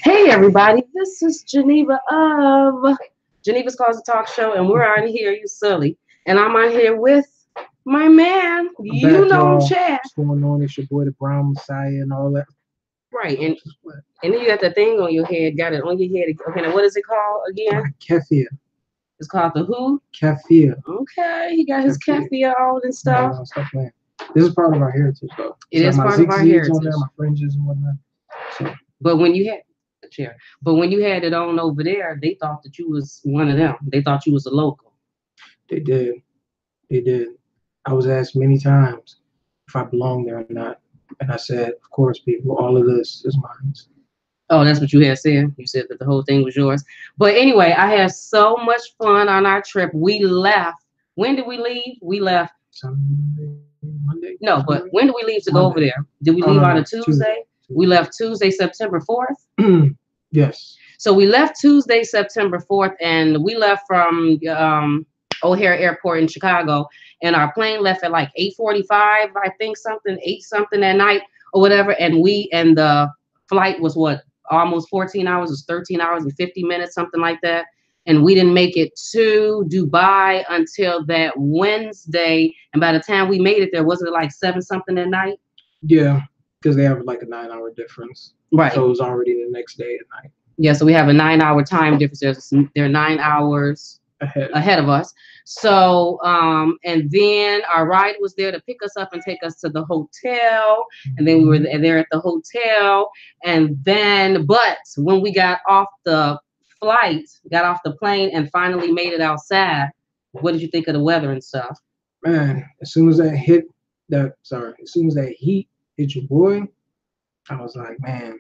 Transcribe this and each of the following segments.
Hey everybody, this is Geneva of Geneva's Closet Talk Show, and we're out here, you silly. And I'm out here with my man, you Back, know him, y'all. Chad. What's going on? It's your boy, the Brown Messiah, and all that. Right, and then you got the thing on your head, got it on your head. Okay, now what is it called again? Kefir. It's called the who? Kefir. Okay, he got his kefir on and stuff. No, stop playing. This is part of our heritage, though. It is part of our heritage. On there, my fringes and whatnot. So. But when you had it on over there, they thought that you was one of them. They thought you was a local. They did. They did. I was asked many times if I belong there or not. And I said, of course, people, all of this is mine. Oh, that's what you had said? You said that the whole thing was yours. But anyway, I had so much fun on our trip. We left. When did we leave? We left Sunday, Monday? No, but when did we leave to go over there? Did we leave on a Tuesday? We left Tuesday, September 4th. Yes. So we left Tuesday, September 4th, and we left from O'Hare Airport in Chicago, and our plane left at like 8:45, I think, 8 something at night or whatever, and the flight was what, almost 14 hours, it was 13 hours and 50 minutes, something like that. And we didn't make it to Dubai until that Wednesday. And by the time we made it there, wasn't it like 7 something at night? Yeah, because they have like a 9-hour difference. Right. So it was already the next day at night. Yeah, so we have a 9-hour time difference. They're 9 hours ahead of us. So, and then our ride was there to pick us up and take us to the hotel. And then we were there at the hotel. And then, but when we got off the plane and finally made it outside, what did you think of the weather and stuff? Man, as soon as that heat hit your boy, I was like, man,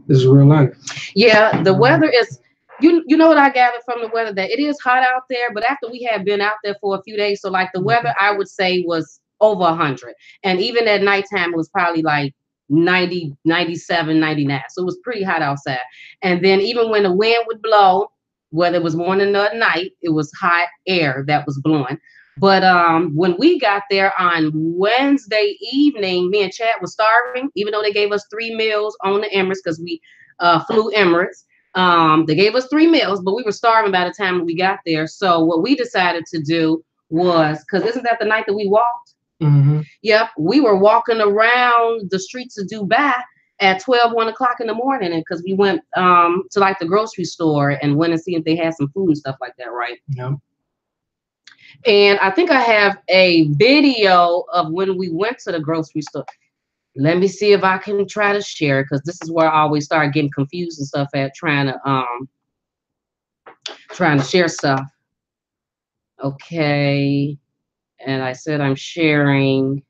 this is real life. Yeah, the weather is, you know what I gathered from the weather, that it is hot out there, but after we had been out there for a few days, so like the weather, I would say, was over 100. And even at nighttime, it was probably like 90, 97, 99. So it was pretty hot outside. And then even when the wind would blow, whether it was morning or night, it was hot air that was blowing. But when we got there on Wednesday evening, me and Chad was starving, even though they gave us 3 meals on the Emirates, because we flew Emirates. They gave us 3 meals, but we were starving by the time we got there. So what we decided to do was, because isn't that the night that we walked? Mm-hmm. Yep, we were walking around the streets of Dubai at 1 o'clock in the morning, and because we went to like the grocery store and went and see if they had some food and stuff like that, right? Yeah. And I think I have a video of when we went to the grocery store. Let me see if I can try to share it, because this is where I always start getting confused and stuff at trying to share stuff. Okay. And I said I'm sharing.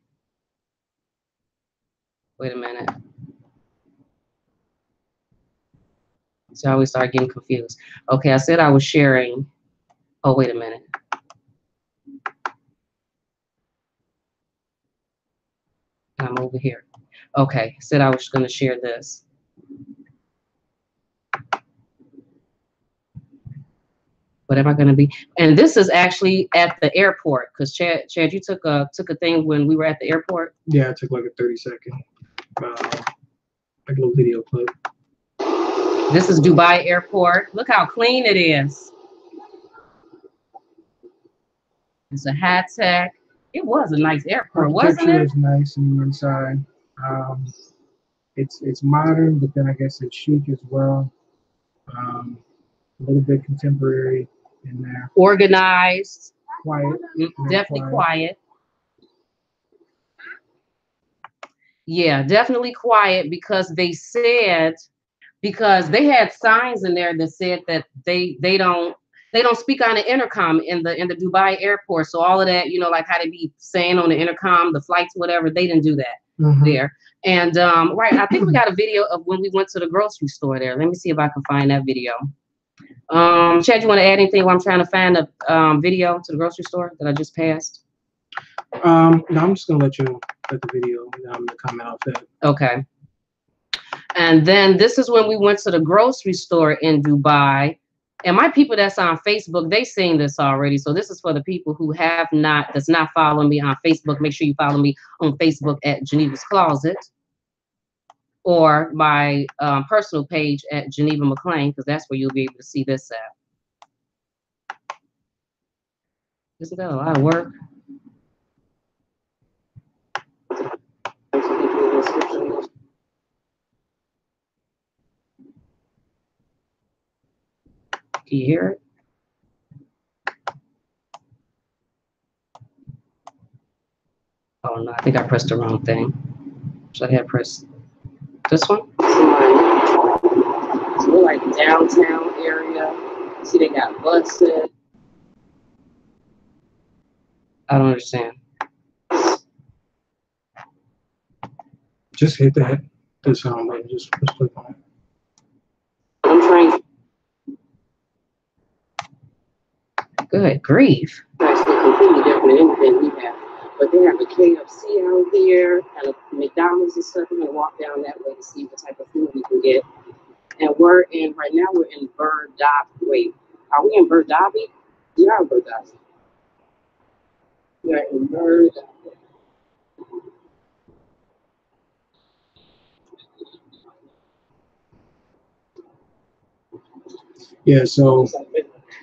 Wait a minute. So I always start getting confused. Okay, I said I was sharing. Oh, wait a minute. I'm over here. Okay, said I was going to share this. What am I going to be? And this is actually at the airport, because Chad, you took a thing when we were at the airport. Yeah, I took like a 30-second, like a little video clip. This is Dubai Airport. Look how clean it is. It's a high tech. It was a nice airport, wasn't it? It's nice on the inside. It's modern, but then I guess it's chic as well. A little bit contemporary in there. Organized. Quiet. Definitely quiet. Yeah, definitely quiet, because they had signs in there that said that they don't speak on the intercom in the Dubai airport. So all of that, you know, like how they be saying on the intercom, the flights, whatever, they didn't do that there. And right, I think we got a video of when we went to the grocery store there. Let me see if I can find that video. Chad, you want to add anything while I'm trying to find a video to the grocery store that I just passed? No, I'm just gonna let the video, and I'm gonna comment off that. Okay. And then this is when we went to the grocery store in Dubai. And my people that's on Facebook, they seen this already. So this is for the people who that's not following me on Facebook. Make sure you follow me on Facebook at Geneva's Closet. or my personal page at Geneva McLean, because that's where you'll be able to see this at. Isn't that a lot of work? Can you hear it? Oh no, I think I pressed the wrong thing. Should I have pressed this one? So we're like downtown area. See, they got buses. I don't understand. Just hit the sound button. Just click on it. I'm trying. Good grief. That's completely different than anything we have. But they have a KFC out here and a McDonald's and stuff. We're gonna walk down that way to see what type of food we can get. And right now we're in Bird Dobby. Wait, are we in Bird Dobby? We are in Bird Dobby. We're in Bird Dobby. Yeah, so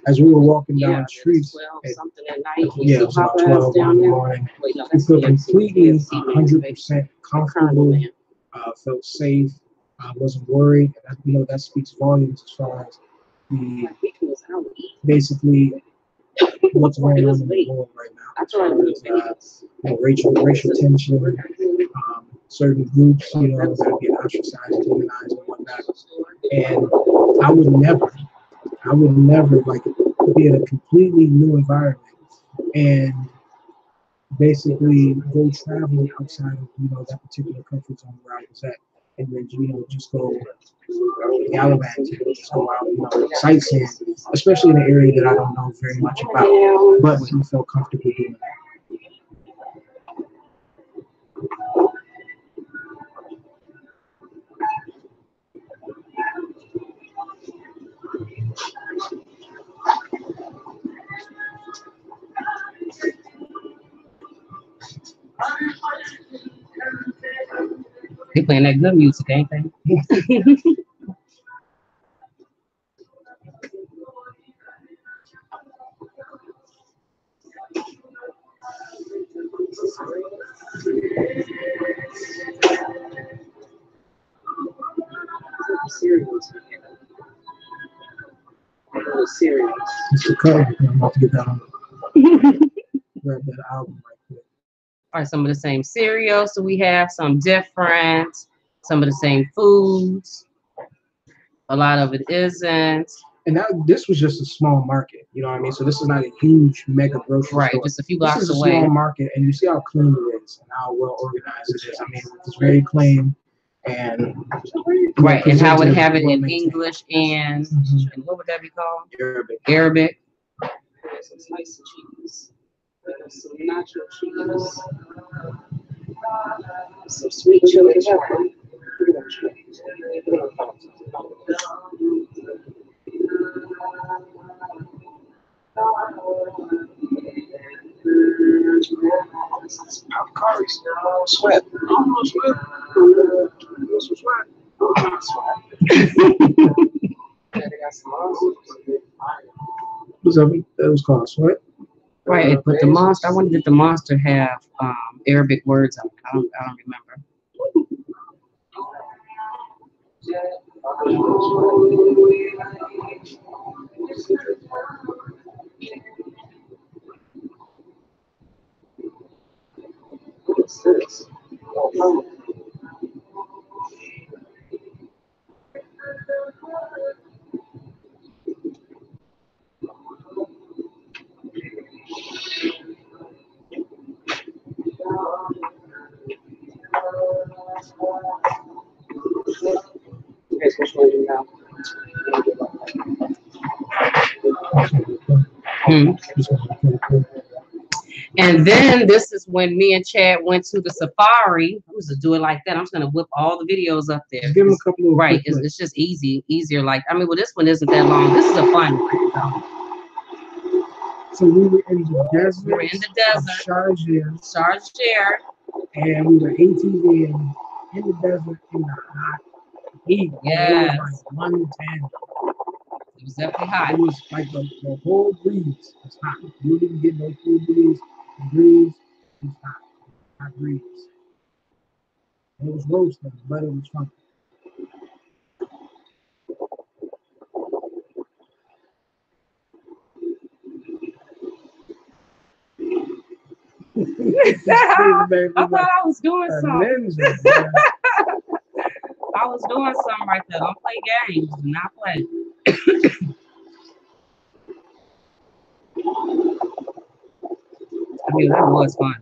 as we were walking down the streets, 12 something at night. Yeah, it was about 12 in the morning. Wait, no, We felt completely 100% comfortable, felt safe, wasn't worried. And that speaks volumes as far as basically what's going on in the world right now. As far as, racial tension, certain groups, that are being ostracized, demonized, and whatnot. And I would never like be in a completely new environment and basically go travel outside of that particular comfort zone where I was at, and then just go gallivanting, just go out sightseeing, especially in an area that I don't know very much about, but we felt comfortable doing that. They playing that good music, ain't they? Cereals. It's the cover. I'm about to get that on. Grab that album right quick. Are some of the same cereals, so we have some different, some of the same foods. A lot of it isn't. And this was just a small market, you know what I mean? So this is not a huge mega grocery store. Right, just a few blocks away. This is a small market, and you see how clean it is and how well organized it is. I mean, it's very clean and right, and how would have it in English and what would that be called? Arabic. Some sliced cheese. Some nacho cheese. Some sweet chili pepper. Sweat. What's up? That was called Sweat. Right, but the monster. I wonder if the monster have Arabic words on it. I don't remember. What's this? Okay, so which one do you have? And then this is when me and Chad went to the safari. I was just doing like that. I'm just gonna whip all the videos up there. Just give them a couple of right. It's just easier. Like well, this one isn't that long. This is a fun one. So we were in the desert. We were in the desert. Sharjah. Sharjah. And we were ATVing in the desert in the hot heat. Yes. It was like 110. It was definitely hot. It was like the whole breeze was hot. You didn't get no cool breeze. The breeze was hot. Hot breeze. And it was roasting, but it was fun. I thought I was doing something. I was doing something right there. Don't play games. Do not play. I mean, that was fun.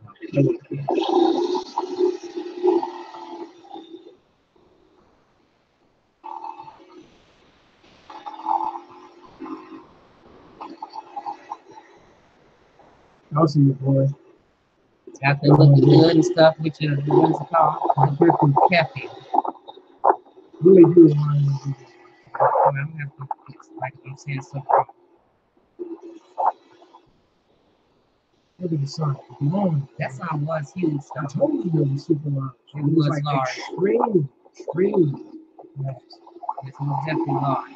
I'll see you, boy. After looking good and stuff, which is, what is it called? Cafe. Really do want to do this. I don't have to, it's like I'm saying something wrong. Look at the sun. That sun was huge. I told you it was super large. It was like large. Extremely. Yes. It was definitely large.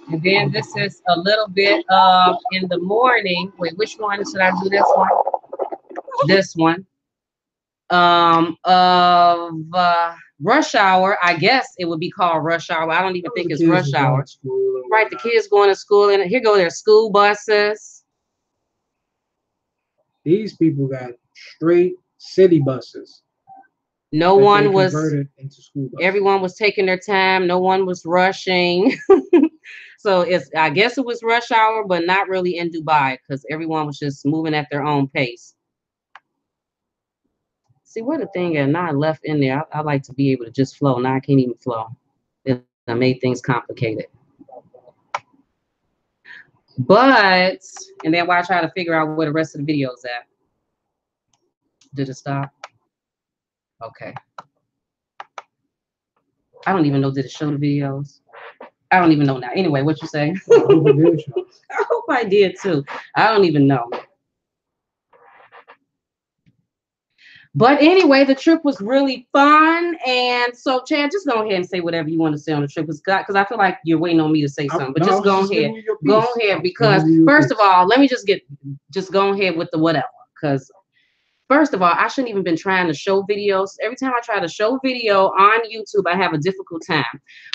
And then this is a little bit of in the morning. Wait, which one should I do? This one? This one. Of rush hour. I guess it would be called rush hour. I don't even think it's rush hour. Right, the kids going to school, and here go their school buses. These people got straight city buses. No one was into school buses. Everyone was taking their time. No one was rushing. So I guess it was rush hour, but not really in Dubai because everyone was just moving at their own pace. See, what a thing, and I left in there. I like to be able to just flow. Now I can't even flow. I made things complicated. But, and then while I try to figure out where the rest of the video's at. Did it stop? Okay. I don't even know. Did it show the videos? I don't even know now. Anyway, what you say? I hope I did too. I don't even know. But anyway, the trip was really fun. And so, Chad, just go ahead and say whatever you want to say on the trip. Because I feel like you're waiting on me to say something. But just go ahead. Go ahead. Because first of all, let me just go ahead with the whatever. Because first of all, I shouldn't even been trying to show videos. Every time I try to show video on YouTube, I have a difficult time.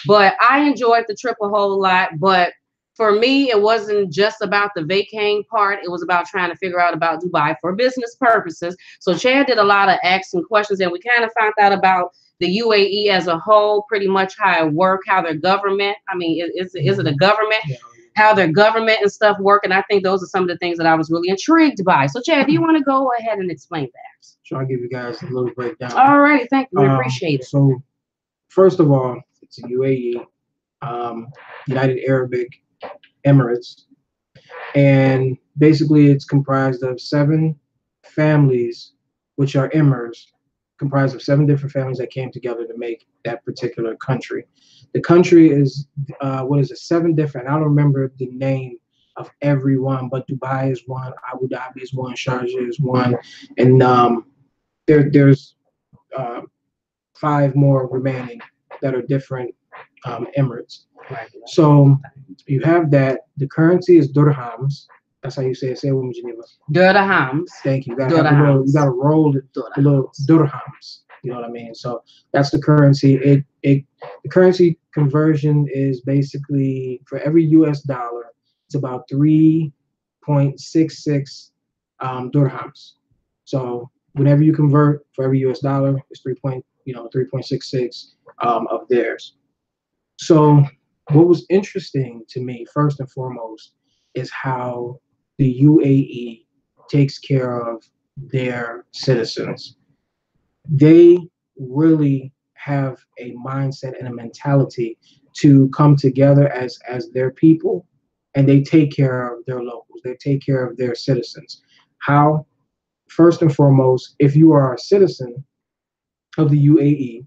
But I enjoyed the trip a whole lot. But for me, it wasn't just about the vacating part. It was about trying to figure out about Dubai for business purposes. So Chad did a lot of asking questions, and we kind of found out about the UAE as a whole, pretty much how it works, how their government, I mean, is it a government? Yeah. How their government and stuff work. And I think those are some of the things that I was really intrigued by. So Chad, do you want to go ahead and explain that? So I'll give you guys a little breakdown. All right, thank you. We appreciate it. So first of all, it's a UAE, United Arab Emirates. And basically it's comprised of 7 families, which are emirs, comprised of 7 different families that came together to make that particular country. The country is, 7 different, I don't remember the name of every one, but Dubai is one, Abu Dhabi is one, Sharjah is one, and there's 5 more remaining that are different emirates. Right. So you have that. The currency is dirhams. That's how you say it. Say it with me, Geneva. Dirhams. Thank you. You gotta roll the little dirhams. You know what I mean? So that's the currency. The currency conversion is basically for every US dollar, it's about 3.66 dirhams. So whenever you convert for every US dollar, it's 3.66 of theirs. So what was interesting to me, first and foremost, is how the UAE takes care of their citizens. They really have a mindset and a mentality to come together as their people, and they take care of their locals. They take care of their citizens. How? First and foremost, if you are a citizen of the UAE,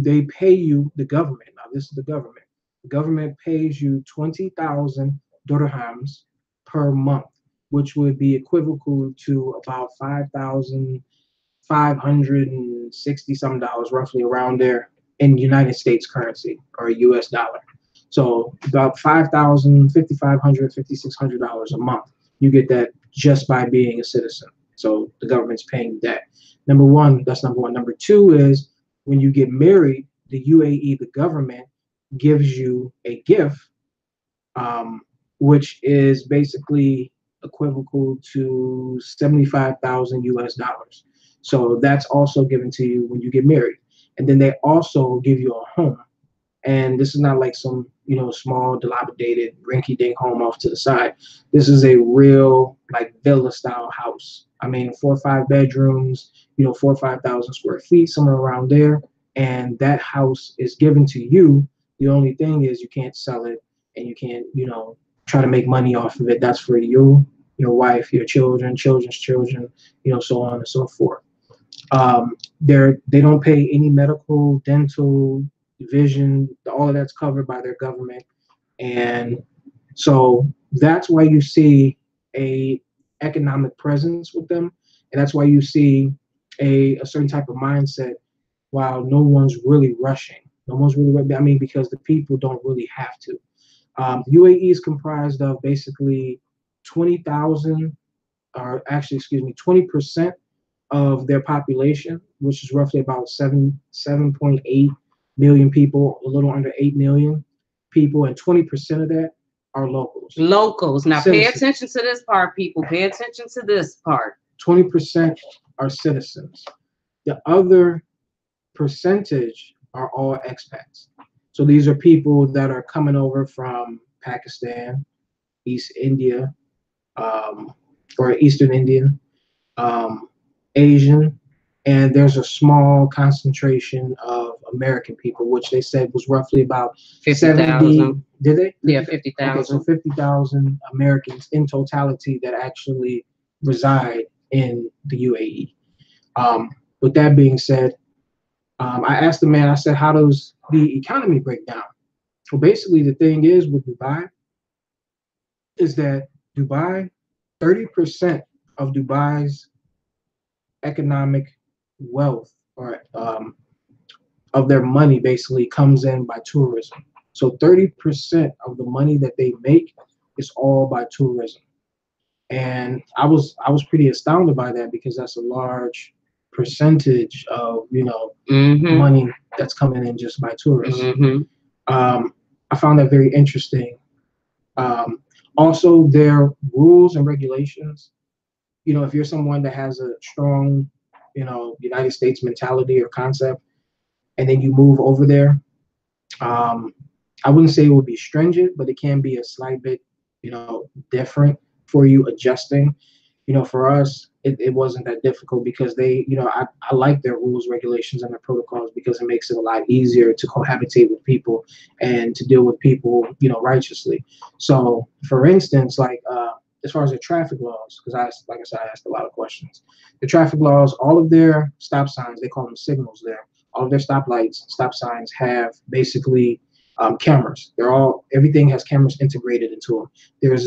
they pay you, the government. Now this is the government. The government pays you 20,000 dirhams per month, which would be equivalent to about 5,560 some dollars, roughly around there in United States currency or US dollar. So about 5,000, 5,500, $5,600 a month. You get that just by being a citizen. So the government's paying that. Number one, that's number one. Number two is when you get married, the UAE, the government gives you a gift, which is basically equivalent to 75,000 US dollars. So that's also given to you when you get married. And then they also give you a home. And this is not like some, small, dilapidated, rinky-dink home off to the side. This is a real, like, villa-style house. I mean, 4 or 5 bedrooms, 4 or 5,000 square feet, somewhere around there. And that house is given to you. The only thing is you can't sell it, and you can't, try to make money off of it. That's for you, your wife, your children, children's children, so on and so forth. They don't pay any medical, dental, vision, all of that's covered by their government. And so that's why you see a economic presence with them. And that's why you see a certain type of mindset while no one's really rushing. No one's really, because the people don't really have to. UAE is comprised of basically 20,000, or actually, 20% of their population, which is roughly about 7.8 million people, a little under 8 million people, and 20% of that are locals. Locals. Now, citizens. Pay attention to this part, people. Pay attention to this part. 20% are citizens. The other percentage are all expats. So these are people that are coming over from Pakistan, East India, or Eastern Indian, Asian, and there's a small concentration of American people, which they said was roughly about 50,000. Did they? Yeah, 50,000. Okay, so 50,000 Americans in totality that actually reside in the UAE. With that being said, I asked the man, I said, how does the economy break down? Well, basically, the thing is with Dubai is that 30% of Dubai's economic wealth, or of their money, basically comes in by tourism. So 30% of the money that they make is all by tourism. And I was pretty astounded by that, because that's a large percentage of money that's coming in just by tourism. I found that very interesting. Also, their rules and regulations. If you're someone that has a strong, United States mentality or concept, and then you move over there, I wouldn't say it would be stringent, but it can be a slight bit, different for you adjusting. For us, it wasn't that difficult, because they, I like their rules, regulations, and their protocols, because it makes it a lot easier to cohabitate with people and to deal with people, righteously. So, for instance, like, as far as the traffic laws, because I asked a lot of questions. The traffic laws, all of their stop signs, they call them signals there. All of their stoplights, stop signs have basically cameras. Everything has cameras integrated into them.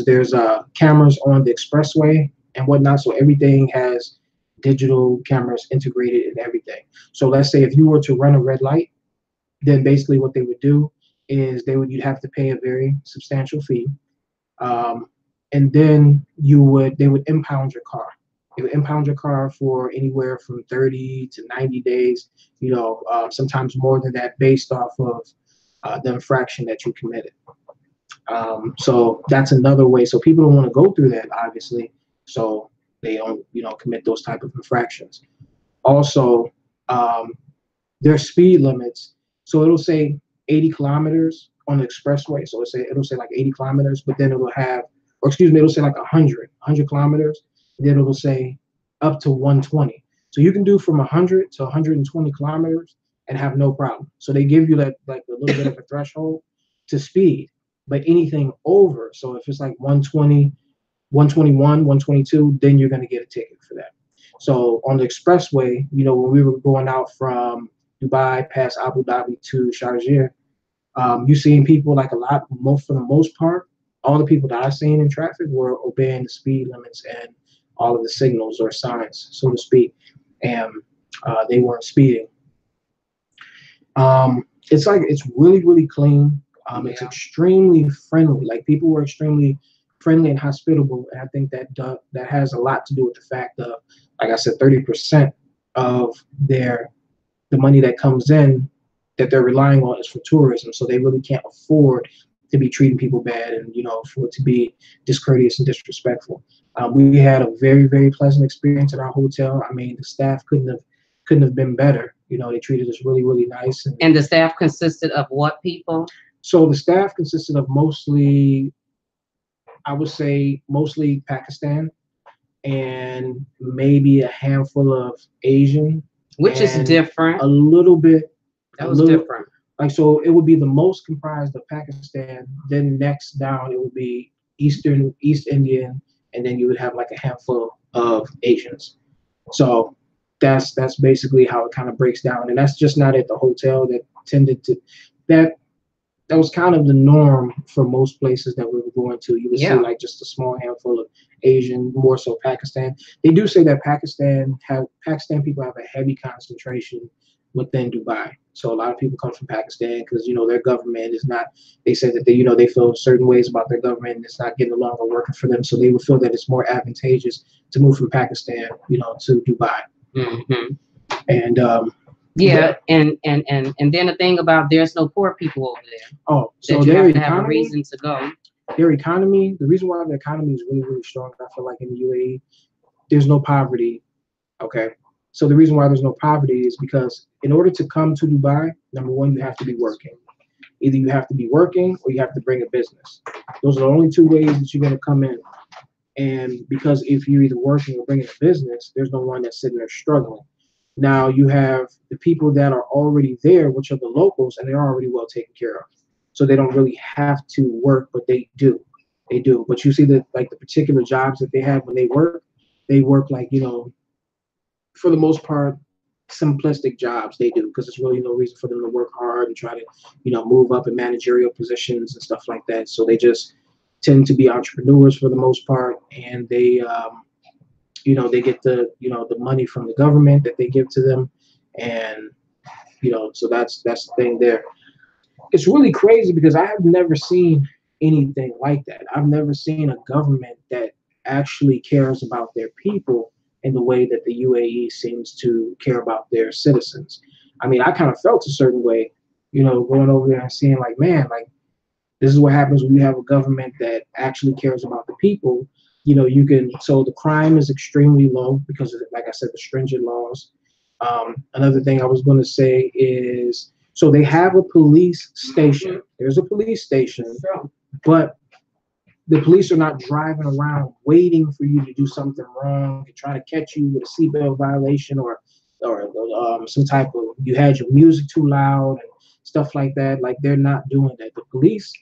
There's cameras on the expressway and whatnot, so everything has digital cameras integrated in everything. So let's say if you were to run a red light, then basically what they would do is you'd have to pay a very substantial fee, and then they would impound your car. They would impound your car for anywhere from 30 to 90 days, sometimes more than that, based off of the infraction that you committed. So that's another way. So people don't want to go through that, obviously, so they don't, commit those type of infractions. Also, their speed limits. So it'll say 80 kilometers on the expressway. So it'll say like 80 kilometers, but then it'll say like 100 kilometers. Then it'll say up to 120. So you can do from 100 to 120 kilometers and have no problem. So they give you that, like, a little bit of a threshold to speed, but anything over, so if it's like 120, 121, 122, then you're going to get a ticket for that. So on the expressway, when we were going out from Dubai past Abu Dhabi to Sharjah, you seeing people like for the most part, all the people that I've seen in traffic were obeying the speed limits and all of the signals or signs, so to speak, and they weren't speeding. It's really, really clean. It's extremely friendly. Like people were extremely friendly and hospitable, and I think that has a lot to do with the fact of, like I said, 30% of the money that comes in that they're relying on is for tourism, so they really can't afford to be treating people bad and for it to be discourteous and disrespectful. We had a very, very pleasant experience at our hotel. I mean, the staff couldn't have been better. They treated us really, really nice. And the staff consisted of what people? So the staff consisted of mostly, I would say, mostly Pakistan and maybe a handful of Asian. Which is different. A little bit. That was different. Like, so it would be the most comprised of Pakistan. Then next down, it would be East Indian, and then you would have like a handful of Asians. So that's basically how it kind of breaks down, and that's just not at the hotel. That was kind of the norm for most places that we were going to. You would see like just a small handful of Asian, more so Pakistan. They do say that Pakistan people have a heavy concentration within Dubai. So a lot of people come from Pakistan because their government is not. They said that they feel certain ways about their government and it's not getting along or working for them. So they would feel that it's more advantageous to move from Pakistan, to Dubai. Mm-hmm. And and then the thing about there's no poor people over there. Oh, so that you have to have a reason to go. Their economy, the reason why the economy is really, really strong, I feel like in the UAE, there's no poverty. Okay. So the reason why there's no poverty is because in order to come to Dubai, number one, you have to be working. Either you have to be working or you have to bring a business. Those are the only two ways that you're going to come in. And because if you're either working or bringing a business, there's no one that's sitting there struggling. Now you have the people that are already there, which are the locals, and they're already well taken care of. So they don't really have to work, but they do. They do. But you see that like the particular jobs that they have when they work like, for the most part, simplistic jobs they do, because there's really no reason for them to work hard and try to, move up in managerial positions and stuff like that. So they just tend to be entrepreneurs for the most part, and they get the money from the government that they give to them, and so that's the thing there. It's really crazy because I have never seen anything like that. I've never seen a government that actually cares about their people in the way that the UAE seems to care about their citizens. I mean, I kind of felt a certain way, going over there and seeing like, man, like this is what happens when you have a government that actually cares about the people. So the crime is extremely low because of, like I said, the stringent laws. Another thing I was going to say is, so they have a police station. There's a police station, but the police are not driving around waiting for you to do something wrong and try to catch you with a seatbelt violation or some type of, you had your music too loud and stuff like that. Like, they're not doing that. The police,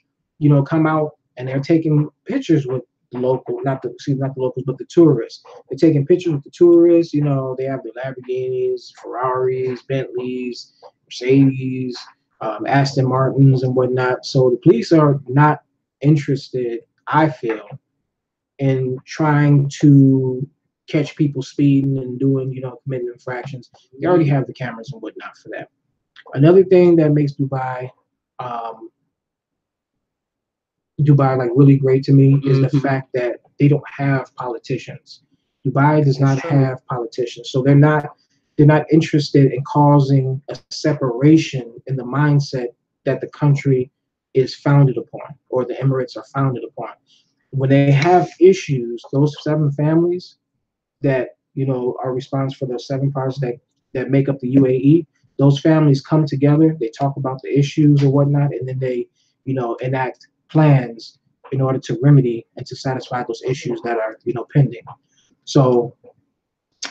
come out and they're taking pictures with the not the locals, but the tourists. They're taking pictures with the tourists. They have the Lamborghinis, Ferraris, Bentleys, Mercedes, Aston Martins and whatnot. So the police are not interested, I feel, in trying to catch people speeding and doing, committing infractions. They already have the cameras and whatnot for that. Another thing that makes Dubai like really great to me is the fact that they don't have politicians. Dubai does not have politicians, so they're not interested in causing a separation in the mindset that the country is founded upon, or the Emirates are founded upon. When they have issues, those 7 families that are responsible for those 7 parts that make up the UAE, those families come together, they talk about the issues or whatnot, and then they enact plans in order to remedy and to satisfy those issues that are pending. So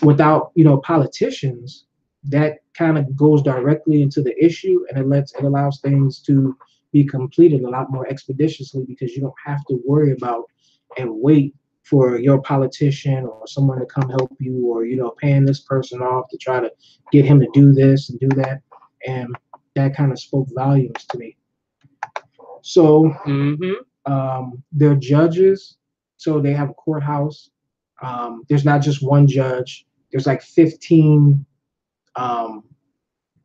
without politicians, that kind of goes directly into the issue, and it allows things to be completed a lot more expeditiously, because you don't have to worry about and wait for your politician or someone to come help you, or paying this person off to try to get him to do this and do that. and that kind of spoke volumes to me. So they're judges, so they have a courthouse. There's not just one judge. There's like 15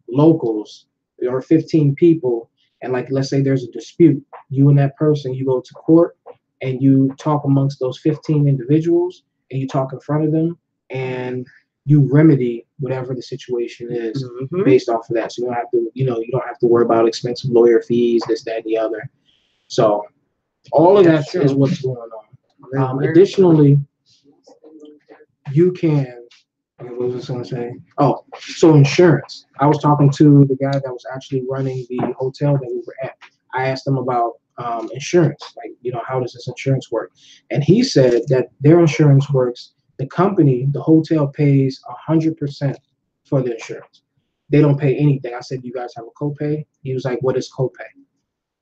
locals or 15 people, and like let's say there's a dispute, you and that person, you go to court and you talk amongst those 15 individuals, and you talk in front of them, and you remedy whatever the situation is based off of that. So you don't have to, you don't have to worry about expensive lawyer fees, this, that, and the other. So all of that is what's going on. Additionally, you can. What was I going to say? Oh, so insurance. I was talking to the guy that was actually running the hotel that we were at. I asked him about insurance, like, how does this insurance work? And he said that their insurance works. The company, the hotel pays 100% for the insurance. They don't pay anything. I said, "You guys have a copay?" He was like, "What is copay?"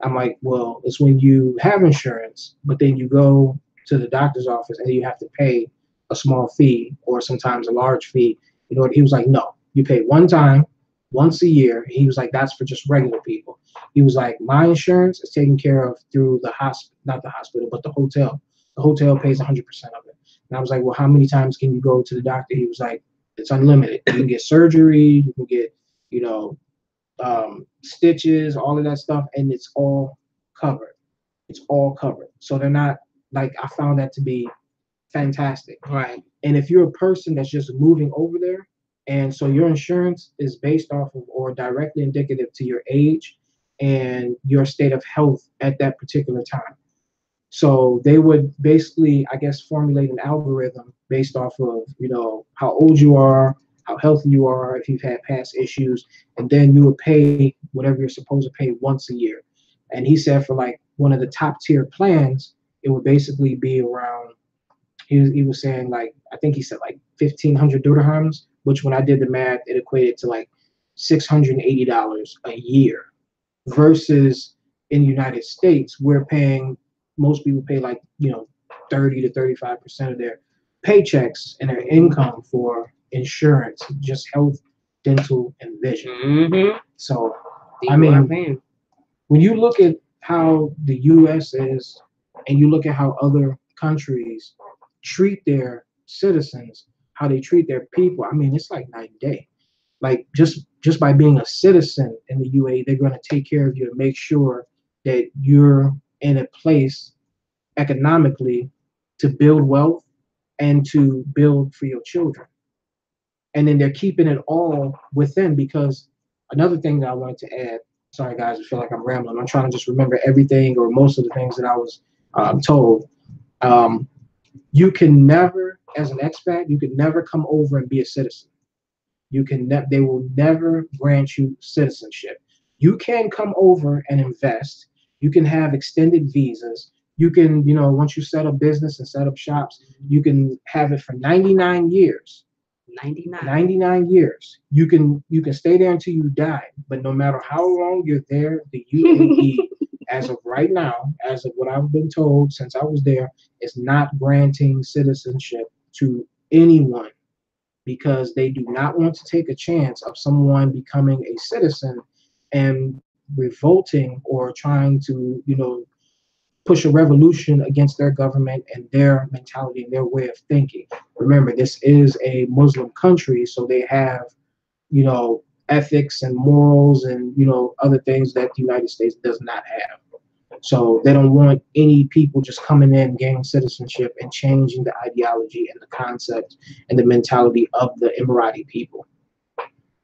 I'm like, "Well, it's when you have insurance, but then you go to the doctor's office and you have to pay a small fee or sometimes a large fee." He was like, "No, you pay one time, once a year." He was like, "That's for just regular people." He was like, "My insurance is taken care of through the hospital, not the hospital, but the hotel. The hotel pays 100% of it." And I was like, "Well, how many times can you go to the doctor?" He was like, "It's unlimited. You can get surgery, you can get, stitches, all of that stuff, and it's all covered. It's all covered." So they're not, like, I found that to be fantastic. Right. And if you're a person that's just moving over there, and so your insurance is based off of or directly indicative to your age and your state of health at that particular time. So they would basically, I guess, formulate an algorithm based off of, how old you are, how healthy you are, if you've had past issues, and then you would pay whatever you're supposed to pay once a year. And he said for like one of the top tier plans, it would basically be around, he was saying, like, I think he said like 1,500 dirhams, which when I did the math, it equated to like $680 a year, versus in the United States, most people pay like, 30 to 35% of their paychecks and their income for insurance, just health, dental, and vision. So, I mean, when you look at how the U.S. is, and you look at how other countries treat their citizens, how they treat their people, I mean, it's like night and day. Like just by being a citizen in the UAE, they're going to take care of you to make sure that you're in a place economically to build wealth and to build for your children. And then they're keeping it all within, because another thing that I wanted to add, sorry guys, I feel like I'm rambling. I'm trying to just remember everything or most of the things that I was told. You can never, as an expat, you can never come over and be a citizen. They will never grant you citizenship. You can come over and invest. You can have extended visas. You can, once you set up business and set up shops, you can have it for 99 years. 99 years. You can stay there until you die. But no matter how long you're there, the UAE, as of right now, as of what I've been told since I was there, is not granting citizenship to anyone, because they do not want to take a chance of someone becoming a citizen and revolting or trying to, push a revolution against their government and their mentality and their way of thinking. Remember, this is a Muslim country, so they have, ethics and morals and, other things that the United States does not have. So they don't want any people just coming in, gaining citizenship, and changing the ideology and the concept and the mentality of the Emirati people.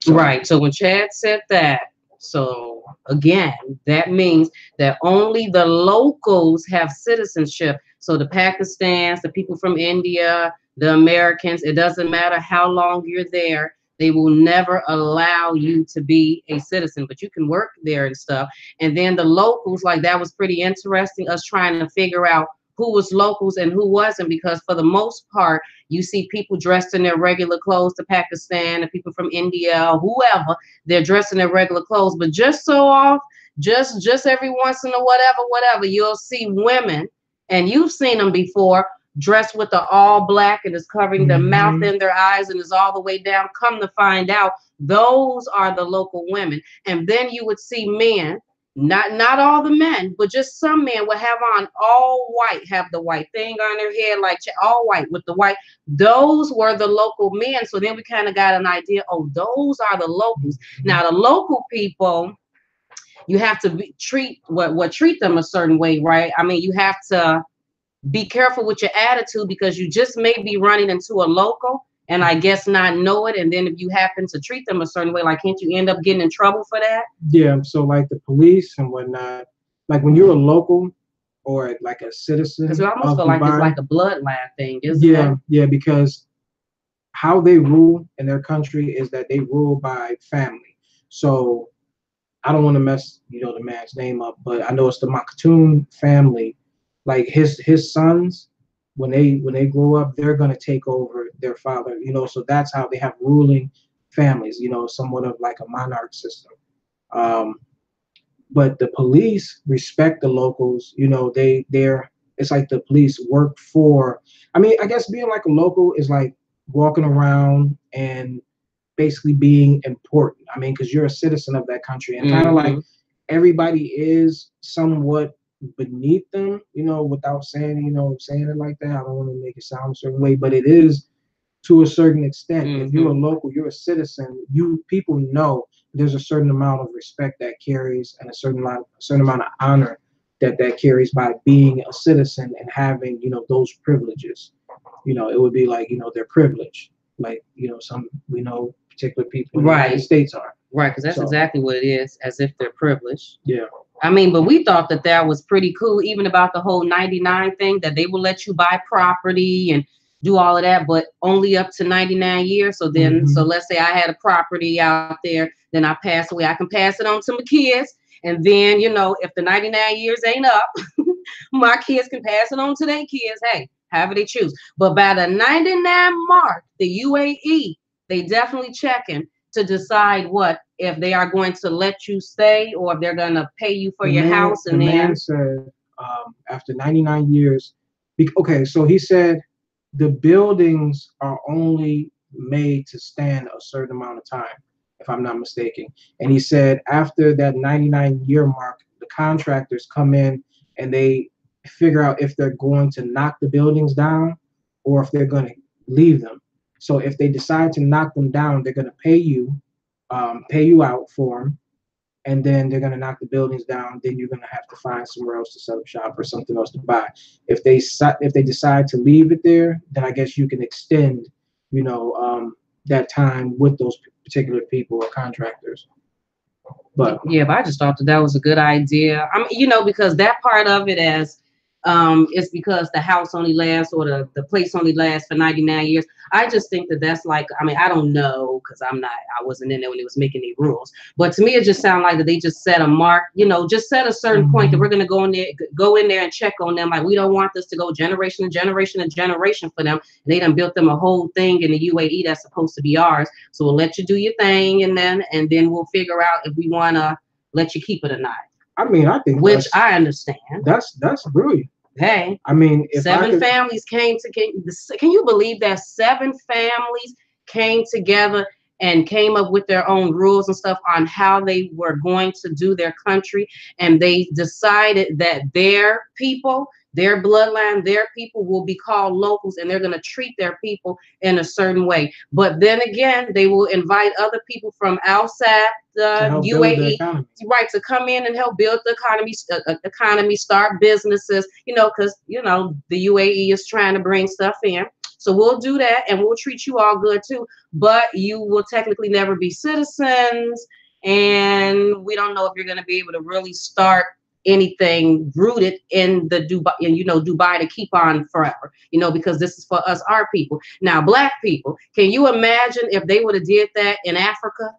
So, right. So when Chad said that, so again, that means that only the locals have citizenship. So the Pakistans, the people from India, the Americans, it doesn't matter how long you're there, they will never allow you to be a citizen, but you can work there and stuff. And then the locals, like, that was pretty interesting, us trying to figure out who was locals and who wasn't, because for the most part, you see people dressed in their regular clothes to Pakistan, and people from India, or whoever, they're dressed in their regular clothes. But just so off, just every once in a whatever, you'll see women, and you've seen them before, dressed with the all black and is covering their mouth and their eyes and is all the way down. Come to find out, those are the local women. And then you would see men, not all the men, but just some men would have on all white, have the white thing on their head, like all white with the white. Those were the local men. So then we kind of got an idea, oh, those are the locals. Now the local people, you have to treat them a certain way, right? I mean, you have to be careful with your attitude, because you just may be running into a local and I guess not know it. And then if you happen to treat them a certain way, like, can't you end up getting in trouble for that? Yeah. So like the police and whatnot, like when you're a local or like a citizen, because we almost feel like it's like a bloodline thing, isn't it? Yeah, because how they rule in their country is that they rule by family. So I don't want to mess, the man's name up, but I know it's the Maktoum family. Like his sons, when they grow up, they're gonna take over their father. So that's how they have ruling families. Somewhat of like a monarch system. But the police respect the locals. It's like the police work for. I mean, I guess being like a local is like walking around and basically being important. I mean, because you're a citizen of that country, and kind of like everybody is somewhat beneath them, without saying it like that. I don't want to make it sound a certain way, but it is to a certain extent. If you're a local, you're a citizen, people know there's a certain amount of respect that carries, and a certain amount of honor that carries by being a citizen and having, those privileges. It would be like, their privilege, like, some, particular people in the United States are. Right, because that's exactly what it is, as if they're privileged. Yeah. I mean, but we thought that was pretty cool, even about the whole 99 thing, that they will let you buy property and do all of that, but only up to 99 years. So then, so let's say I had a property out there, then I pass away, I can pass it on to my kids. And then, if the 99 years ain't up, my kids can pass it on to their kids. Hey, however they choose. But by the 99 mark, the UAE, they definitely checking to decide if they are going to let you stay or if they're going to pay you for your house. And the man said after 99 years, okay, so he said the buildings are only made to stand a certain amount of time, if I'm not mistaken. And he said after that 99-year mark, the contractors come in and they figure out if they're going to knock the buildings down or if they're going to leave them. So if they decide to knock them down, they're going to pay you out for them, and then they're going to knock the buildings down. Then you're going to have to find somewhere else to set up shop or something else to buy. If they decide to leave it there, then I guess you can extend, that time with those particular people or contractors. But yeah, but I just thought that was a good idea. I mean, because that part of it it's because the house only lasts, or the place only lasts for 99 years. I just think that's like, I mean, I don't know, because I wasn't in there when they was making the rules. But to me, it just sounded like that they just set a mark, just set a certain point that we're going to go in there and check on them. Like, we don't want this to go generation to generation to generation for them. And they done built them a whole thing in the UAE that's supposed to be ours. So we'll let you do your thing, and then we'll figure out if we want to let you keep it or not. I mean, I think I understand. That's brilliant. Hey, I mean, if 7 families came together. Can you believe that 7 families came together and came up with their own rules and stuff on how they were going to do their country, and they decided that their people, their bloodline, their people will be called locals, and they're going to treat their people in a certain way. But then again, they will invite other people from outside the UAE, right, to come in and help build the economy, start businesses, because, the UAE is trying to bring stuff in. So we'll do that, and we'll treat you all good too. But you will technically never be citizens, and we don't know if you're going to be able to really start anything rooted in the Dubai to keep on forever, because this is for us, our people. Now, Black people, can you imagine if they would have did that in Africa?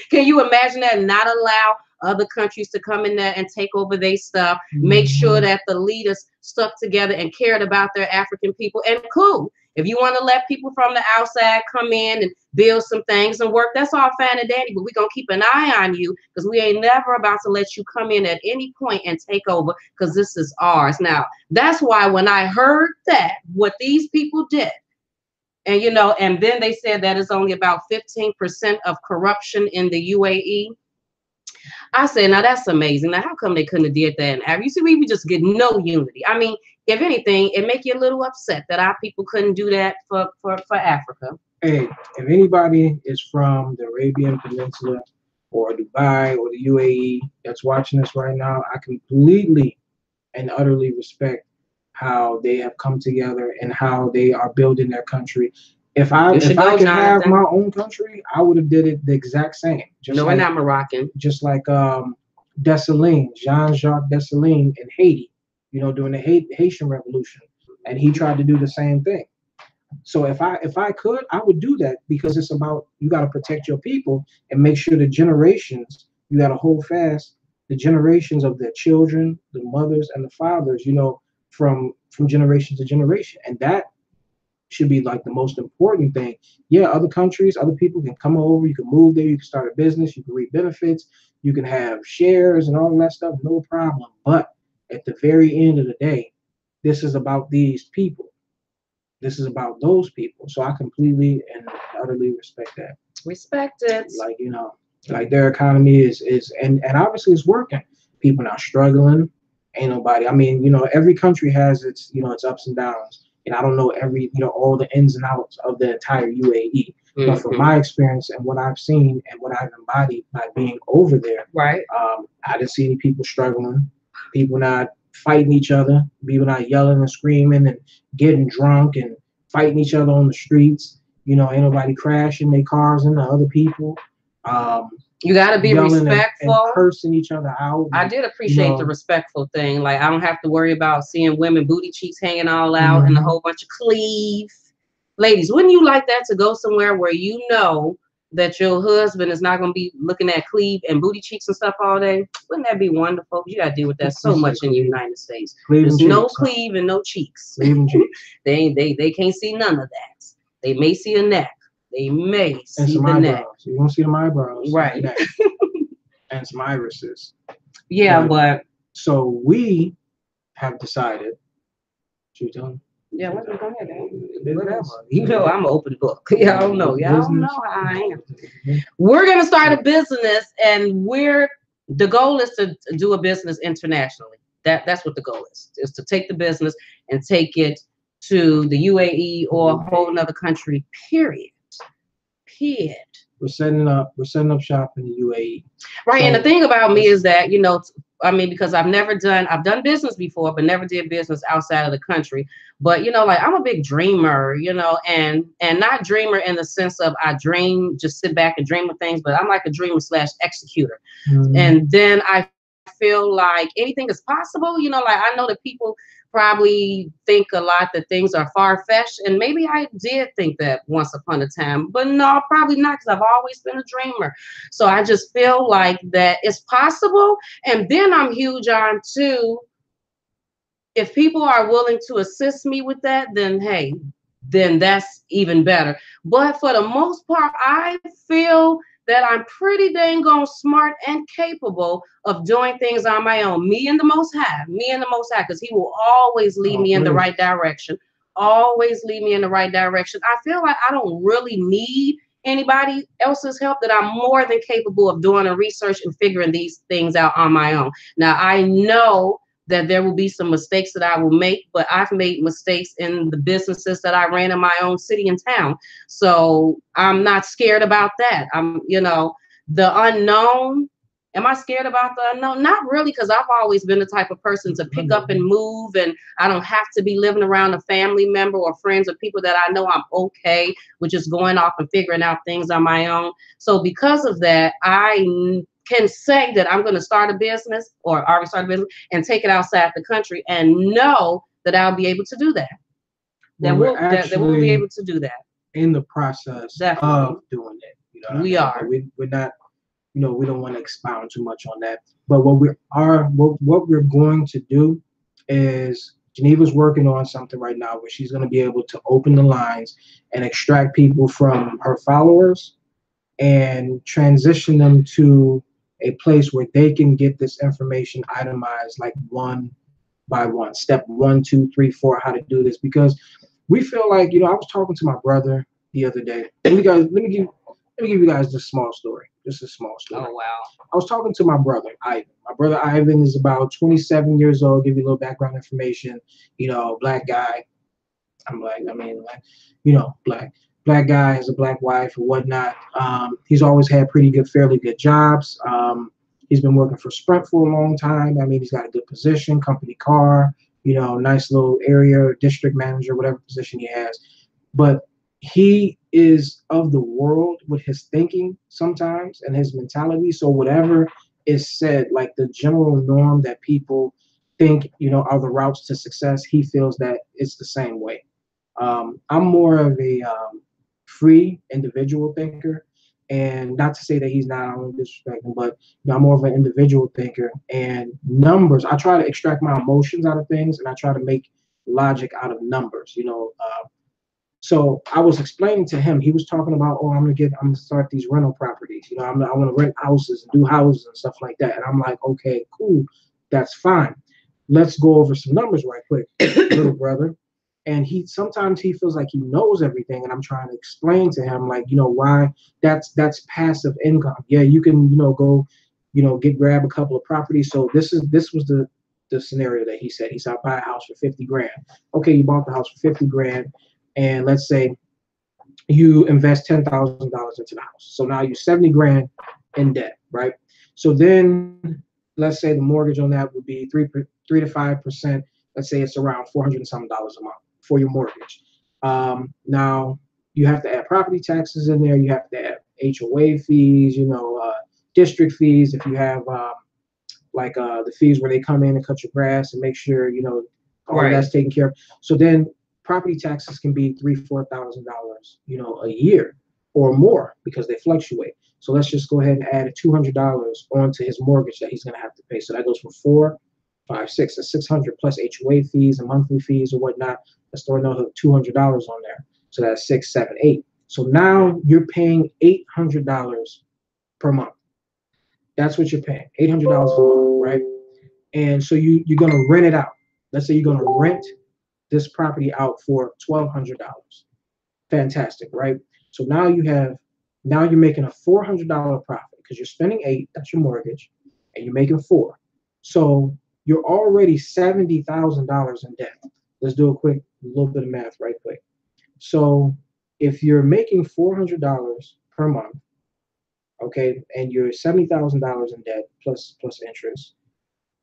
Can you imagine that, and not allow other countries to come in there and take over their stuff, make sure that the leaders stuck together and cared about their African people? And cool, If you want to let people from the outside come in and build some things and work, that's all fine and dandy, but we're going to keep an eye on you because we ain't never about to let you come in at any point and take over because this is ours. Now, that's why when I heard that, what these people did, and, you know, and then they said that it's only about 15% of corruption in the UAE. I said, now that's amazing. Now, how come they couldn't have did that in Africa? You see, we just get no unity. I mean, if anything, it make you a little upset that our people couldn't do that for Africa. Hey, if anybody is from the Arabian Peninsula or Dubai or the UAE that's watching this right now, I completely and utterly respect how they have come together and how they are building their country. If I could have my own country, I would have did it the exact same. No, we're not Moroccan. Just like Dessalines, Jean-Jacques Dessalines in Haiti, you know, during the Haitian Revolution, and he tried to do the same thing. So if I could, I would do that because it's about, you got to protect your people and make sure the generations, you got to hold fast the generations of their children, the mothers and the fathers, you know, from generation to generation, and that should be like the most important thing. Yeah, other countries, other people can come over, you can move there, you can start a business, you can reap benefits, you can have shares and all that stuff, no problem. But at the very end of the day, this is about these people. This is about those people. So I completely and utterly respect that. Respect it. Like, you know, like their economy is and obviously it's working. People not struggling. Ain't nobody. I mean, you know, every country has its, you know, its ups and downs. And I don't know all the ins and outs of the entire UAE. Mm-hmm. But from my experience and what I've seen and what I've embodied by being over there, right? I didn't see any people struggling, people not fighting each other, people not yelling and screaming and getting drunk and fighting each other on the streets. You know, ain't nobody crashing their cars into other people. You got to be respectful and cursing each other out. I did appreciate the respectful thing. Like, I don't have to worry about seeing women booty cheeks hanging all out and a whole bunch of cleave. Ladies, wouldn't you like that, to go somewhere where you know that your husband is not going to be looking at cleave and booty cheeks and stuff all day? Wouldn't that be wonderful? You got to deal with that so much in the United States. There's no cleave and no cheeks. They can't see none of that. They may see a neck. They may see the neck. You won't see them eyebrows. Right. And some irises. Yeah, but so we have decided. Should we tell them? Yeah, go ahead, whatever. You know, I'm an open book. Y'all know. Y'all don't know how I am. We're gonna start a business, and the goal is to do a business internationally. That's what the goal is to take the business and take it to the UAE or a whole another country. Period. We're setting up shop in the UAE. Right. So, and the thing about me is that, you know, I mean, because I've done business before, but never did business outside of the country. But, you know, like, I'm a big dreamer, you know, and not dreamer in the sense of I dream, just sit back and dream of things, but I'm like a dreamer / executor. And then I feel like anything is possible. You know, like, I know that people probably think a lot that things are far-fetched, and maybe I did think that once upon a time, but no, probably not, because I've always been a dreamer. So I just feel like that it's possible. And then I'm huge on too, if people are willing to assist me with that, then hey, then that's even better. But for the most part, I feel that I'm pretty dang on smart and capable of doing things on my own. Me and the Most High, because he will always lead me in the right direction. Always lead me in the right direction. I feel like I don't really need anybody else's help, that I'm more than capable of doing the research and figuring these things out on my own. Now, I know that there will be some mistakes that I will make, but I've made mistakes in the businesses that I ran in my own city and town. So I'm not scared about that. You know, the unknown. Am I scared about the unknown? Not really, because I've always been the type of person to pick up and move, and I don't have to be living around a family member or friends or people that I know. I'm okay with just going off and figuring out things on my own. So because of that, I can say that I'm going to start a business, or already start a business, and take it outside the country, and know that I'll be able to do that. That we'll be able to do that. In the process of doing it. You know, we are. We're not, you know, we don't want to expound too much on that. But what we're going to do is Geneva's working on something right now where she's going to be able to open the lines and extract people from her followers and transition them to a place where they can get this information itemized, like one by one, step 1, 2, 3, 4, how to do this. Because we feel like, I was talking to my brother the other day. Let me give you guys this small story. Just a small story. Oh wow. I was talking to my brother Ivan. My brother Ivan is about 27 years old. Give you a little background information. Black guy. Black guy, has a black wife or whatnot. He's always had fairly good jobs. He's been working for Sprint for a long time. He's got a good position, company car, nice little area, district manager, whatever position he has. But he is of the world with his thinking sometimes and his mentality. So whatever is said, like the general norm that people think, are the routes to success, he feels that it's the same way. I'm more of a free individual thinker, and not to say that he's not, I don't disrespect him, but I'm more of an individual thinker. And numbers, I try to extract my emotions out of things, and I try to make logic out of numbers. So I was explaining to him, he was talking about, I'm gonna start these rental properties. I want to rent houses and do houses and stuff like that. And I'm like, okay, cool, that's fine. Let's go over some numbers right quick, little brother. And sometimes he feels like he knows everything, and I'm trying to explain to him, like, why that's passive income. Yeah, you can, go, grab a couple of properties. So this was the scenario that he said. He said, I'll buy a house for 50 grand. Okay, you bought the house for 50 grand, and let's say you invest $10,000 into the house. So now you're 70 grand in debt, right? So then let's say the mortgage on that would be 3 to 5%. Let's say it's around $400 and something a month for your mortgage. Now you have to add property taxes in there. You have to add HOA fees, district fees. If you have the fees where they come in and cut your grass and make sure, all that's taken care of. So then property taxes can be $3,000-$4,000, a year or more because they fluctuate. So let's just go ahead and add $200 onto his mortgage that he's going to have to pay. So that goes from 4, 5, 6, that's 600 plus HOA fees and monthly fees or whatnot. Let's throw another $200 on there. So that's 6, 7, 8. So now you're paying $800 per month. That's what you're paying, $800 a month, right? And so you're going to rent it out. Let's say you're going to rent this property out for $1,200. Fantastic, right? So now you're making a $400 profit because you're spending 8, that's your mortgage, and you're making 4. So you're already $70,000 in debt. Let's do a little bit of math right quick. So if you're making $400 per month, okay, and you're $70,000 in debt plus interest,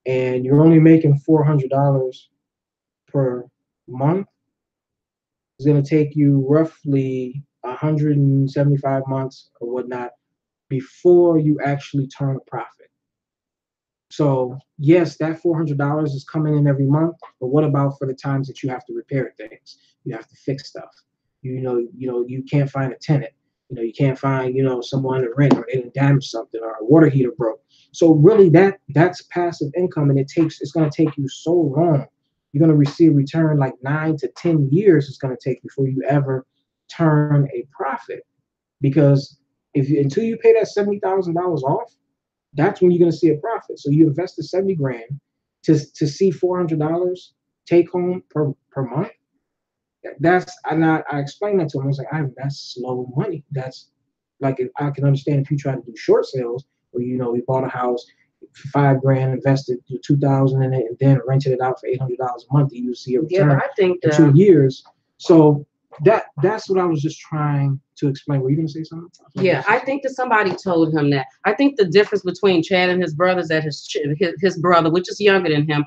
and you're only making $400 per month, it's going to take you roughly 175 months or whatnot before you actually turn a profit. So yes, that $400 is coming in every month, but what about for the times that you have to repair things? You have to fix stuff. You can't find a tenant. You can't find, someone to rent, or they didn't damage something, or a water heater broke. So really that's passive income, and it's going to take you so long. You're going to receive return like 9 to 10 years it's going to take before you ever turn a profit. Because until you pay that $70,000 off, that's when you're going to see a profit. So you invested 70 grand to see $400 take home per month. I explained that to him. I was like, that's slow money. That's like, if I can understand if you try to do short sales, or we bought a house for 5 grand, invested 2,000 in it, and then rented it out for $800 a month, you see a return I think in 2 years. So that's what I was just trying to explain. Were you going to say something? Yeah, I think that somebody told him that. I think the difference between Chad and his brother is that his brother, which is younger than him,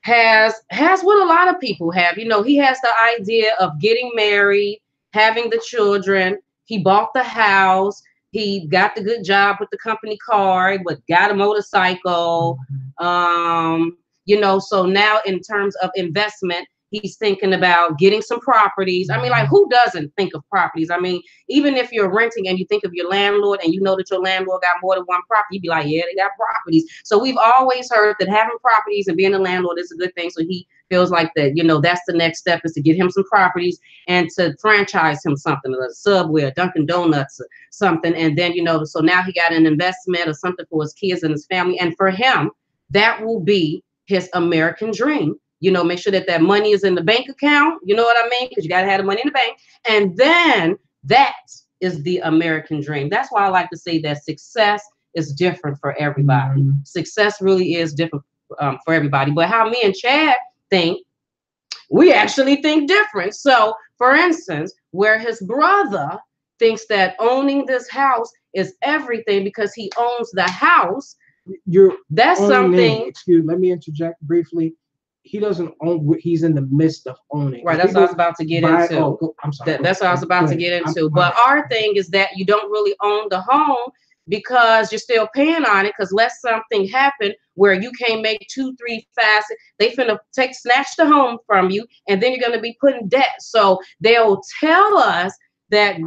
has what a lot of people have. He has the idea of getting married, having the children. He bought the house. He got the good job with the company car, but got a motorcycle. So now in terms of investment, He's thinking about getting some properties. I mean, like, who doesn't think of properties? I mean, even if you're renting and you think of your landlord and you know that your landlord got more than one property, you'd be like, yeah, they got properties. So we've always heard that having properties and being a landlord is a good thing. So he feels like that, you know, that's the next step, is to get him some properties and to franchise him something, a Subway, a Dunkin' Donuts, or something. And then, you know, so now he got an investment or something for his kids and his family. And for him, that will be his American dream. You know, make sure that that money is in the bank account. You know what I mean? Because you got to have the money in the bank. And then that is the American dream. That's why I like to say that success is different for everybody. Success really is different for everybody. But how me and Chad think, we actually think different. So, for instance, where his brother thinks that owning this house is everything because he owns the house, that's something. Excuse, let me interject briefly. He doesn't own what he's in the midst of owning. Right, that's what I was about to get into. I'm sorry. That's what I was about to get into. But our thing is that you don't really own the home because you're still paying on it. Because let something happen where you can't make 2, 3, 5, they finna snatch the home from you, and then you're gonna be put in debt. So they'll tell us that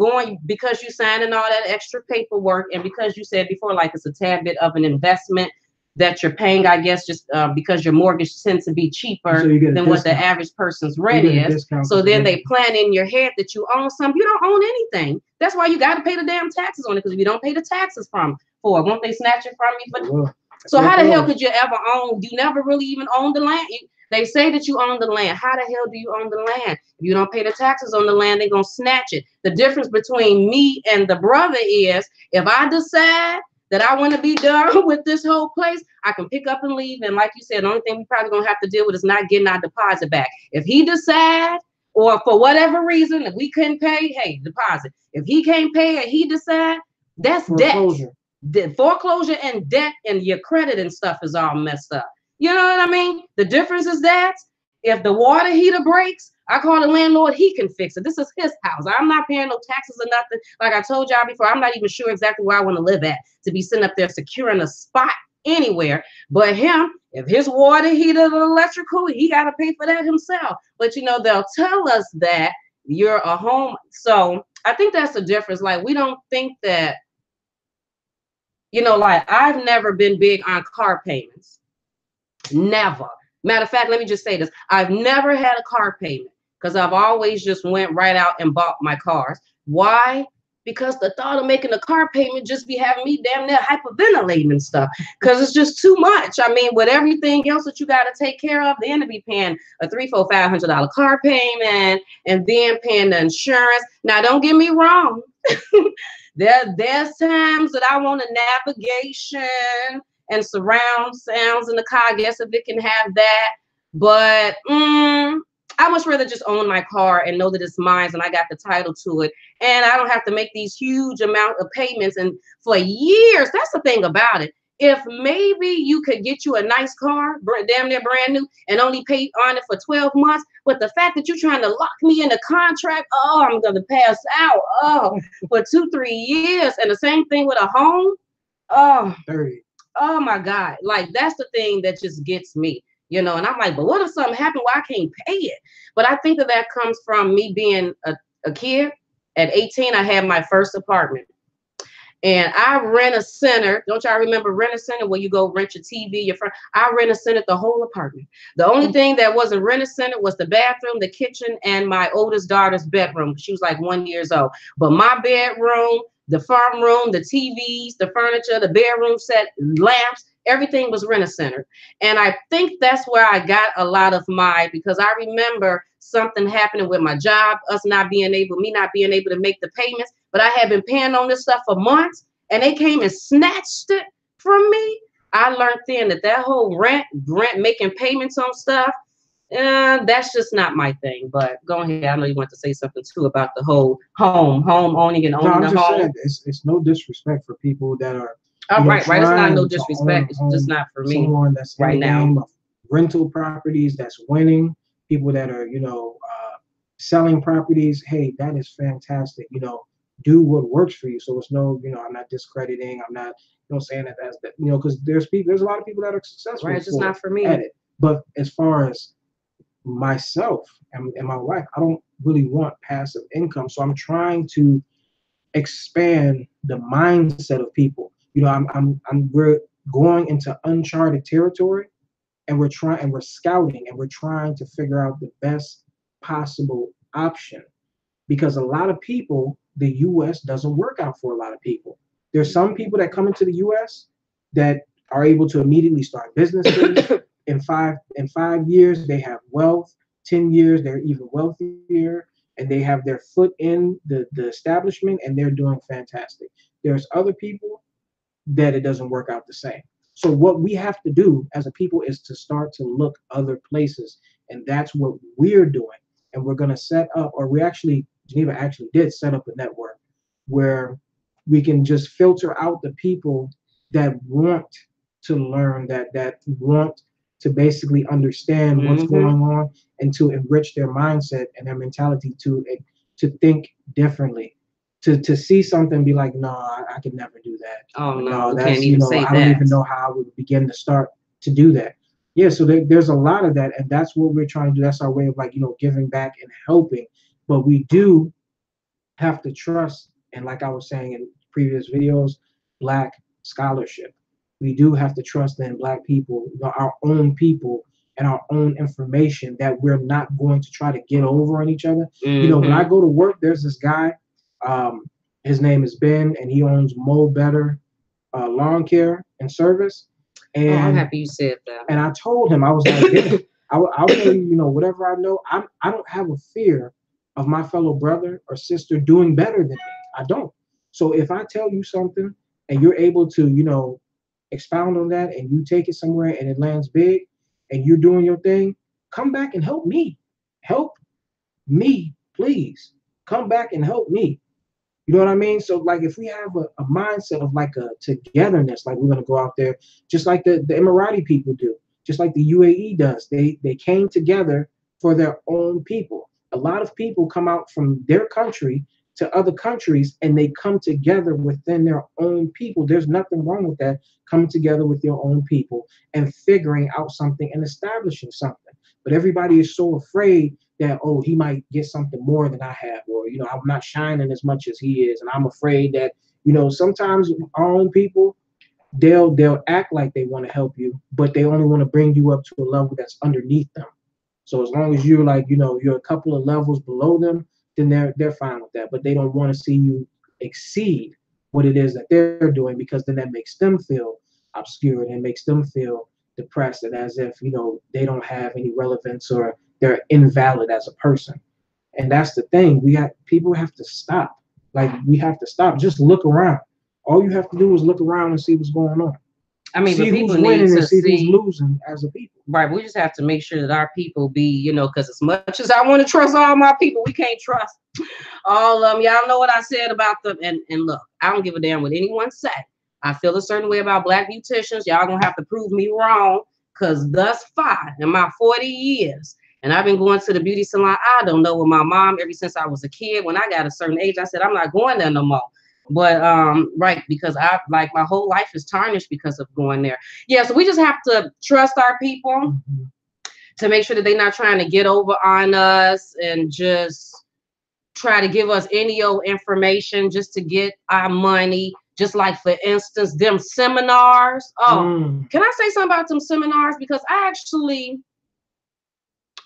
because you signing all that extra paperwork, and because you said before, like, it's a tad bit of an investment that you're paying, I guess, just because your mortgage tends to be cheaper than what the average person's rent is. So then they plan in your head that you own something. You don't own anything. That's why you got to pay the damn taxes on it, because if you don't pay the taxes won't they snatch it from you? So how the hell could you ever own? You never really even own the land. They say that you own the land. How the hell do you own the land? If you don't pay the taxes on the land, they're going to snatch it. The difference between me and the brother is, if I decide that I want to be done with this whole place, I can pick up and leave. And like you said, the only thing we probably going to have to deal with is not getting our deposit back. If he decides, or for whatever reason, if we couldn't pay, hey, deposit. If he can't pay and he decide, that's foreclosure. Debt. Foreclosure and debt, and your credit and stuff is all messed up. You know what I mean? The difference is that if the water heater breaks, I call the landlord, he can fix it. This is his house. I'm not paying no taxes or nothing. Like I told y'all before, I'm not even sure exactly where I want to live at to be sitting up there securing a spot anywhere. But him, if his water heater or electrical, he got to pay for that himself. But, you know, they'll tell us that you're a home. So I think that's the difference. Like, we don't think that, you know, like, I've never been big on car payments. Never. Matter of fact, let me just say this. I've never had a car payment because I've always just went right out and bought my cars. Why? Because the thought of making a car payment just be having me damn near hyperventilating and stuff, because it's just too much. I mean, with everything else that you got to take care of, then to be paying a $300, $400, $500 car payment and then paying the insurance. Now, don't get me wrong. There's times that I want a navigation and surround sounds in the car. I guess if it can have that, but I much rather just own my car and know that it's mine and I got the title to it, and I don't have to make these huge amount of payments and for years. That's the thing about it. If maybe you could get you a nice car, damn near brand new, and only pay on it for 12 months, but the fact that you're trying to lock me in a contract, oh, I'm gonna pass out, oh, for 2, 3 years. And the same thing with a home, oh, 30. Oh my God, like, that's the thing that just gets me, you know. And I'm like, but what if something happened where I can't pay it? But I think that comes from me being a kid. At 18, I had my first apartment. And I rent a center. Don't y'all remember rent a center where you go rent your TV, your friend? I rent a center the whole apartment. The only thing that wasn't rent a center was the bathroom, the kitchen, and my oldest daughter's bedroom. She was like 1 year old. But my bedroom, the farm room, the TVs, the furniture, the bedroom set, lamps, everything was rent-a-center. And I think that's where I got a lot of because I remember something happening with my job, me not being able to make the payments, but I had been paying on this stuff for months, and they came and snatched it from me. I learned then that whole rent, making payments on stuff, that's just not my thing. But go ahead. I know you want to say something too about the whole home owning and owning the home. Saying, it's no disrespect for people that are. Right. It's not no disrespect. It's just not for me. Someone that's right now of rental properties that's winning. People that are, selling properties. Hey, that is fantastic. Do what works for you. So it's no, I'm not discrediting. I'm not, saying that that's that. Because there's a lot of people that are successful. Right. It's just not for me. At it. But as far as myself and my wife, I don't really want passive income. So I'm trying to expand the mindset of people. You know, we're going into uncharted territory, and we're scouting, and we're trying to figure out the best possible option, because a lot of people, the US doesn't work out for a lot of people. There's some people that come into the US that are able to immediately start businesses. In 5 years they have wealth. 10 years they're even wealthier, and they have their foot in the establishment, and they're doing fantastic. There's other people that it doesn't work out the same. So what we have to do as a people is to start to look other places, and that's what we're doing. And we're going to set up, or Geneva actually did set up a network where we can just filter out the people that want to learn, that want to basically understand what's going on, and to enrich their mindset and their mentality to think differently. To see something and be like, no, I could never do that. Oh No, no, that's, can't even say I don't even know how I would begin to start to do that. Yeah, so there's a lot of that, and that's what we're trying to do. That's our way of, like, giving back and helping. But we do have to trust, and like I was saying in previous videos, Black scholarship. We do have to trust in Black people, our own people, and our own information, that we're not going to try to get over on each other. When I go to work, there's this guy. His name is Ben, and he owns Mo Better Lawn Care and Service. And I'm happy you said that. And I told him, I was like, yeah, I'll tell you, whatever I know. I don't have a fear of my fellow brother or sister doing better than me. I don't. So if I tell you something and you're able to, expound on that, and you take it somewhere and it lands big, and you're doing your thing, come back and help me. Help me, please. Come back and help me. You know what I mean? So, like, if we have a mindset of, like, a togetherness, like, we're going to go out there, just like the Emirati people do, just like the UAE does. They came together for their own people. A lot of people come out from their country to other countries, and they come together within their own people. There's nothing wrong with that, coming together with your own people and figuring out something and establishing something. But everybody is so afraid that, oh, he might get something more than I have, or, I'm not shining as much as he is. And I'm afraid that, sometimes our own people, they'll act like they want to help you, but they only want to bring you up to a level that's underneath them. So as long as you're, like, you're a couple of levels below them, then they're fine with that. But they don't want to see you exceed what it is that they're doing, because then that makes them feel obscured and makes them feel depressed, and as if, they don't have any relevance, or they're invalid as a person. And that's the thing. People have to stop. Like, we have to stop. Just look around. All you have to do is look around and see what's going on. I mean, see but people who's winning need to and see see who's losing as a people. Right. We just have to make sure that our people be, because as much as I want to trust all my people, we can't trust all of them. Y'all know what I said about them. And look, I don't give a damn what anyone say. I feel a certain way about Black beauticians. Y'all gonna have to prove me wrong, because thus far in my 40 years, and I've been going to the beauty salon, I don't know, with my mom ever since I was a kid. When I got a certain age, I said, I'm not going there no more. But right, because I, like, my whole life is tarnished because of going there. Yeah, so we just have to trust our people to make sure that they're not trying to get over on us and just try to give us any old information just to get our money. Just like, for instance, them seminars. Can I say something about them seminars? Because I actually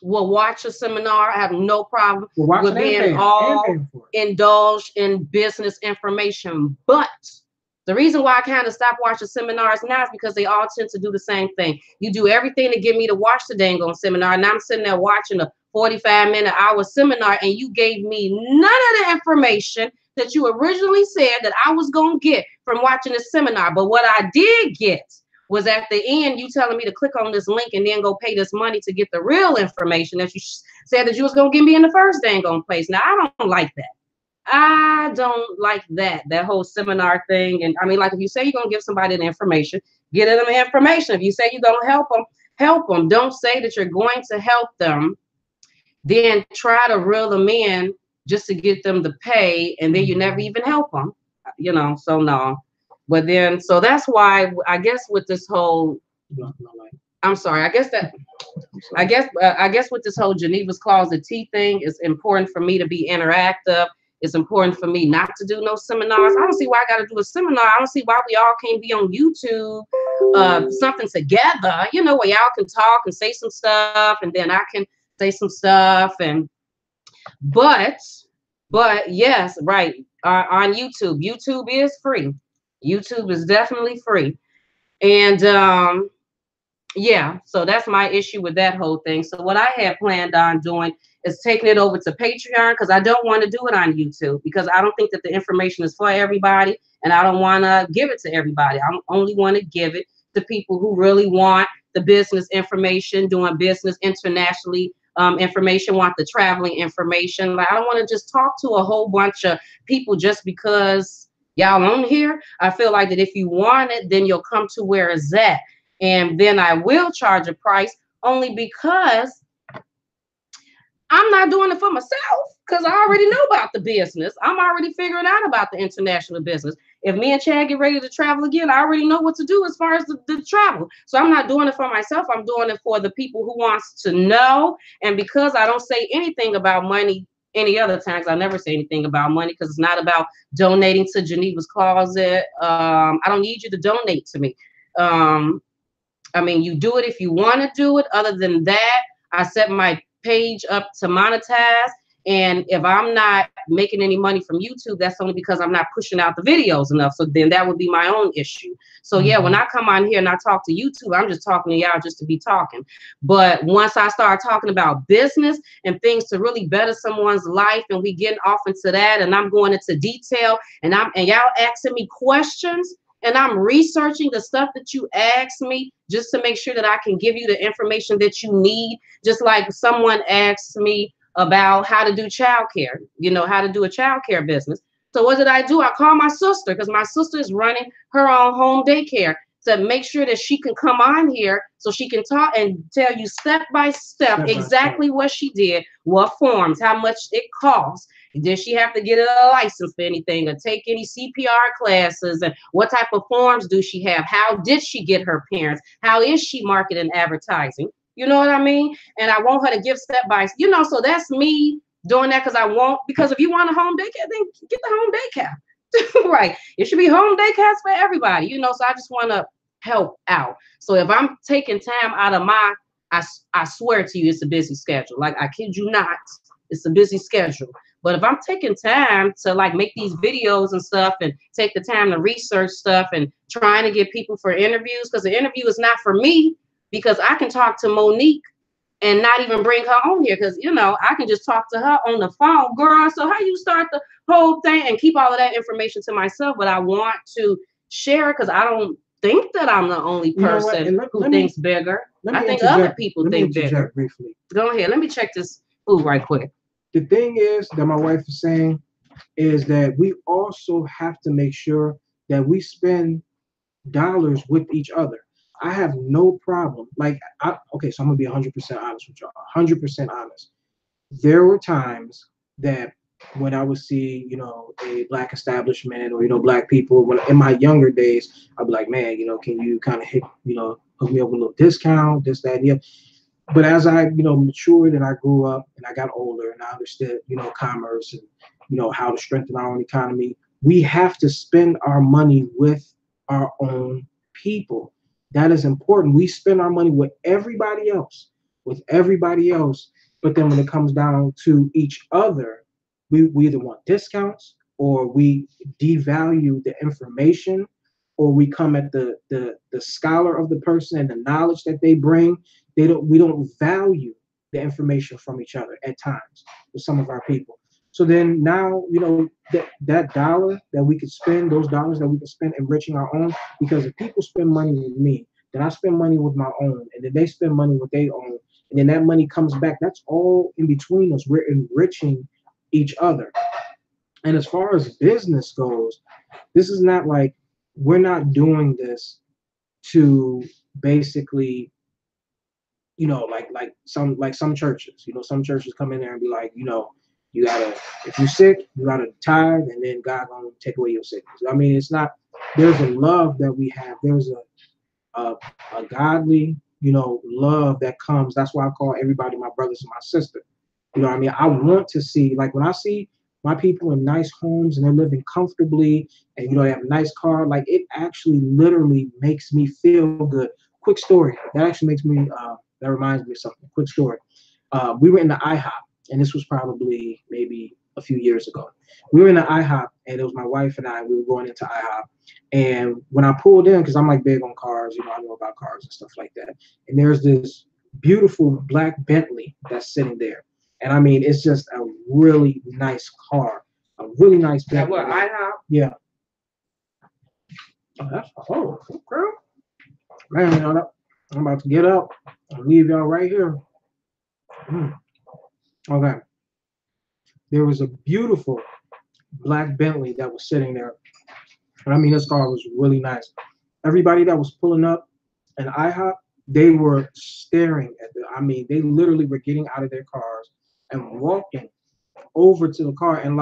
will watch a seminar. I have no problem with being all indulged in business information. But the reason why I kind of stopped watching seminars now is because they all tend to do the same thing. You do everything to get me to watch the dang on seminar. And I'm sitting there watching a 45-minute hour seminar, and you gave me none of the information that you originally said that I was going to get from watching the seminar. But what I did get was, at the end, you telling me to click on this link and then go pay this money to get the real information that you said that you was going to give me in the first dang on place. Now, I don't like that. I don't like that whole seminar thing. And I mean, like, if you say you're going to give somebody the information, get them the information. If you say you're going to help them, help them. Don't say that you're going to help them, then try to reel them in just to get them to pay, and then you never even help them, so no. But then, so that's why I guess with this whole, I'm sorry. I guess with this whole Geneva's Closet tea thing, it's important for me to be interactive. It's important for me not to do no seminars. I don't see why I got to do a seminar. I don't see why we all can't be on YouTube, something together, you know, where y'all can talk and say some stuff, and then I can say some stuff. And but, yes, right, on YouTube. YouTube is free. YouTube is definitely free, and yeah, so that's my issue with that whole thing. So what I had planned on doing is taking it over to Patreon, because I don't want to do it on YouTube, because I don't think that the information is for everybody, and I don't want to give it to everybody. I only want to give it to people who really want the business information, doing business internationally, information, want the traveling information. Like, I don't want to just talk to a whole bunch of people just because y'all on here. I feel like that if you want it, then you'll come to where it's at. And then I will charge a price, only because I'm not doing it for myself, because I already know about the business. I'm already figuring out about the international business. If me and Chad get ready to travel again, I already know what to do as far as the travel. So I'm not doing it for myself. I'm doing it for the people who wants to know. And because I don't say anything about money any other times, I never say anything about money, because it's not about donating to Geneva's Closet. I don't need you to donate to me. I mean, you do it if you want to do it. Other than that, I set my page up to monetize. And if I'm not making any money from YouTube, that's only because I'm not pushing out the videos enough. So then that would be my own issue. So yeah, when I come on here and I talk to YouTube, I'm just talking to y'all just to be talking. But once I start talking about business and things to really better someone's life, and we getting off into that, and I'm going into detail, and y'all asking me questions, and I'm researching the stuff that you asked me just to make sure that I can give you the information that you need. Just like someone asked me about how to do childcare, you know, how to do a childcare business. So what did I do? I called my sister, because my sister is running her own home daycare, to make sure that she can come on here so she can talk and tell you step by step exactly what she did, what forms, how much it costs. Did she have to get a license for anything, or take any CPR classes? And what type of forms do she have? How did she get her parents? How is she marketing, advertising? You know what I mean? And I want her to give step by, you know, so that's me doing that, because if you want a home daycare, then get the home daycare. Right. It should be home daycares for everybody, you know, so I just want to help out. So if I'm taking time out of I swear to you, it's a busy schedule. Like, I kid you not, it's a busy schedule. But if I'm taking time to like make these videos and stuff, and take the time to research stuff, and trying to get people for interviews, because the interview is not for me, because I can talk to Monique and not even bring her on here, because, you know, I can just talk to her on the phone. Girl, so how you start the whole thing, and keep all of that information to myself? But I want to share it, because I don't think that I'm the only person who thinks bigger. I think other people think bigger. Briefly. Go ahead. Let me check this food right quick. The thing is that my wife is saying is that we also have to make sure that we spend dollars with each other. I have no problem. Like, okay, so I'm gonna be 100% honest with y'all. 100% honest. There were times that when I would see, you know, a black establishment, or, you know, black people, when in my younger days, I'd be like, man, you know, can you kind of hook me up with a little discount, this, that, and the other. But as I, you know, matured and I grew up and I got older and I understood, you know, commerce and, you know, how to strengthen our own economy, we have to spend our money with our own people. That is important. We spend our money with everybody else, but then when it comes down to each other, we either want discounts, or we devalue the information, or we come at the scholar of the person and the knowledge that they bring. We don't value the information from each other at times with some of our people. So then now, you know, that dollar that we could spend, those dollars that we could spend enriching our own, because if people spend money with me, then I spend money with my own, and then they spend money with their own, and then that money comes back. That's all in between us. We're enriching each other. And as far as business goes, this is not like, we're not doing this to basically, you know, like some churches, you know, some churches come in there and be like, you know, you gotta, if you're sick, you gotta tithe, and then God gonna take away your sickness. I mean, it's not. There's a love that we have. There's a godly love that comes. That's why I call everybody my brothers and my sister. You know what I mean? I want to see, like, when I see my people in nice homes and they're living comfortably and, they have a nice car, like, it actually literally makes me feel good. Quick story. That actually makes me, that reminds me of something. Quick story. We were in the IHOP, and this was probably maybe a few years ago. We were in the IHOP, and it was my wife and I. We were going into IHOP, and when I pulled in, because I'm like big on cars, I know about cars and stuff like that. And there's this beautiful black Bentley that's sitting there, and I mean, it's just a really nice car, a really nice Bentley. What, IHOP? Yeah. Oh, that's girl. Man, I'm about to get up and leave y'all right here. Okay. There was a beautiful black Bentley that was sitting there. And I mean, this car was really nice. Everybody that was pulling up in IHOP, they were staring at they literally were getting out of their cars and walking over to the car and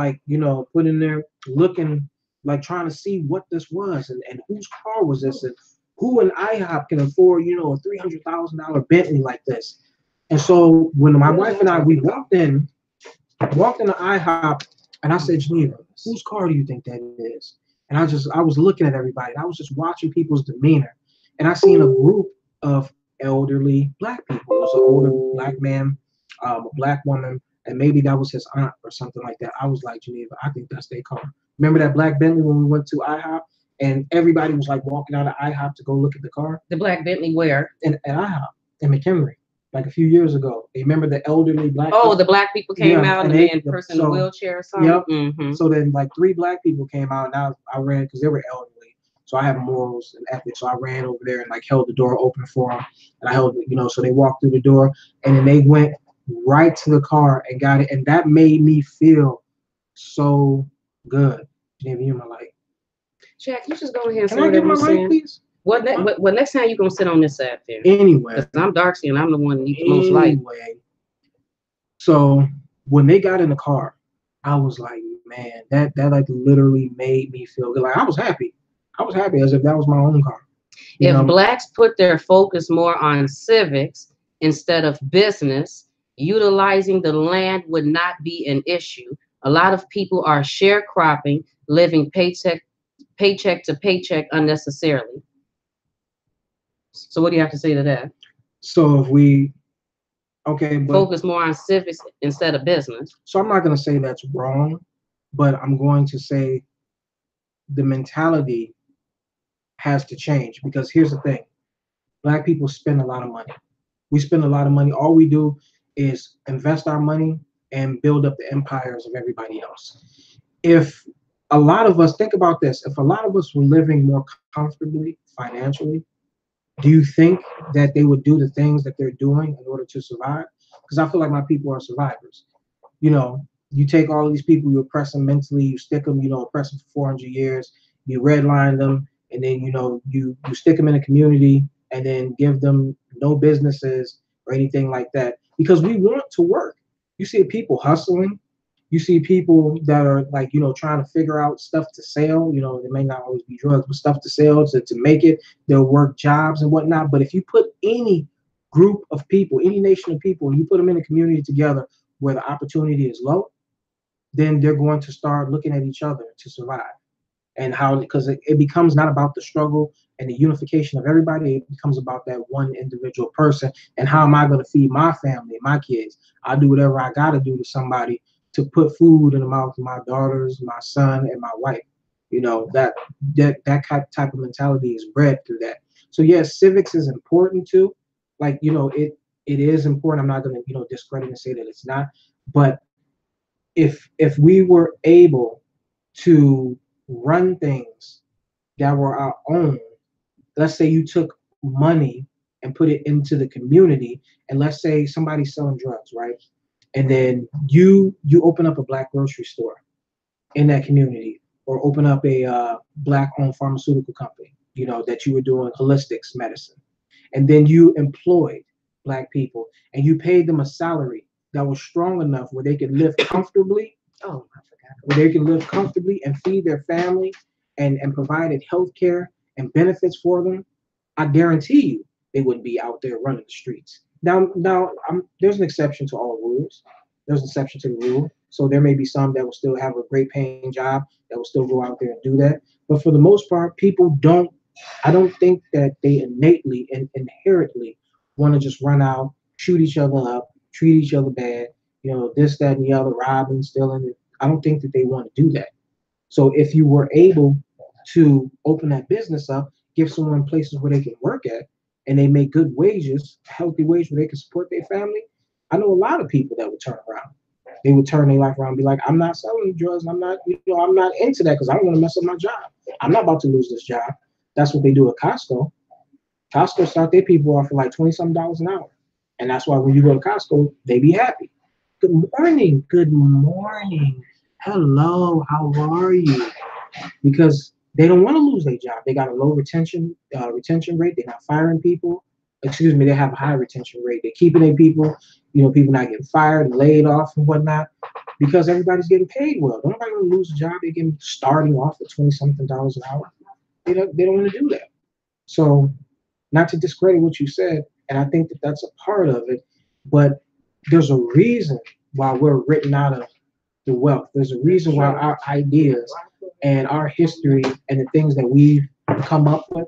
putting there looking, like, trying to see what this was and whose car was this and who in IHOP can afford, a $300,000 Bentley like this. And so when my wife and I, we walked into IHOP, and I said, Geneva, whose car do you think that is? And I was looking at everybody, and I was just watching people's demeanor. And I seen a group of elderly black people. It was an older black man, a black woman, and maybe that was his aunt or something like that. I was like, Geneva, I think that's their car. Remember that black Bentley when we went to IHOP? And everybody was like walking out of IHOP to go look at the car. The black Bentley where? At IHOP in McHenry. Like a few years ago. You remember the elderly black people? The black people came out and the person in a wheelchair or something? Yep. Mm-hmm. So then like 3 black people came out, and I ran because they were elderly. So I have morals and ethics. So I ran over there and held the door open for them. And I held it, so they walked through the door, and then they went right to the car and got it. And that made me feel so good. Geneva, you're my light. Jack, you just go ahead and Can I get my light, please? What next time you gonna sit on this side there? Anyway, because I'm dark skinned, I'm the one that needs the most light. So when they got in the car, I was like, man, that like literally made me feel good. Like I was happy as if that was my own car. If blacks put their focus more on civics instead of business, utilizing the land would not be an issue. A lot of people are sharecropping, living paycheck to paycheck unnecessarily. So what do you have to say to that? So if we, but focus more on civics instead of business. So I'm not going to say that's wrong, but I'm going to say the mentality has to change, because here's the thing. Black people spend a lot of money. We spend a lot of money. All we do is invest our money and build up the empires of everybody else. If a lot of us, think about this, if a lot of us were living more comfortably financially, do you think that they would do the things that they're doing in order to survive? Because I feel like my people are survivors. You take all of these people, you oppress them mentally, you stick them, oppress them for 400 years, you redline them, and then, you stick them in a community and then give them no businesses or anything like that, because we want to work. You see people hustling. You see people that are like, trying to figure out stuff to sell. It may not always be drugs, but stuff to sell to make it. They'll work jobs and whatnot. But if you put any group of people, any nation of people, and you put them in a community together where the opportunity is low, then they're going to start looking at each other to survive. And because it becomes not about the struggle and the unification of everybody, it becomes about that one individual person. And how am I going to feed my family, my kids? I'll do whatever I got to do to somebody to put food in the mouth of my daughters, my son, and my wife. That type of mentality is bred through that. So yes, civics is important too. Like, it is important. I'm not going to, discredit and say that it's not. But if we were able to run things that were our own, let's say you took money and put it into the community, and let's say somebody's selling drugs, right? And then you open up a black grocery store in that community, or open up a black-owned pharmaceutical company, that you were doing holistics medicine. And then you employed black people and you paid them a salary that was strong enough where they could live comfortably. Where they can live comfortably and feed their family and provided health care and benefits for them. I guarantee you, they wouldn't be out there running the streets. Now, there's an exception to all rules. There's an exception to the rule. So there may be some that will still have a great paying job that will still go out there and do that. But for the most part, people don't. I don't think that they innately and inherently want to just run out, shoot each other up, treat each other bad, this, that, and the other, robbing, stealing. I don't think that they want to do that. So if you were able to open that business up, give someone places where they can work at, and they make good wages, healthy wage where they can support their family, I know a lot of people that would turn around. They would turn their life around and be like, I'm not selling drugs. I'm not into that because I don't want to mess up my job. I'm not about to lose this job. That's what they do at Costco. Costco start their people off for like $20-something an hour. And that's why when you go to Costco, they be happy. Good morning. Good morning. Hello. How are you? Because they don't want to lose their job. They got a low retention rate. They're not firing people. Excuse me, they have a high retention rate. They're keeping their people, people not getting fired and laid off and whatnot because everybody's getting paid well. Nobody going to lose a job. They're getting starting off at $20-something an hour. They don't want to do that. So not to discredit what you said, and I think that that's a part of it, but there's a reason why we're written out of the wealth. There's a reason why our ideas and our history and the things that we've come up with,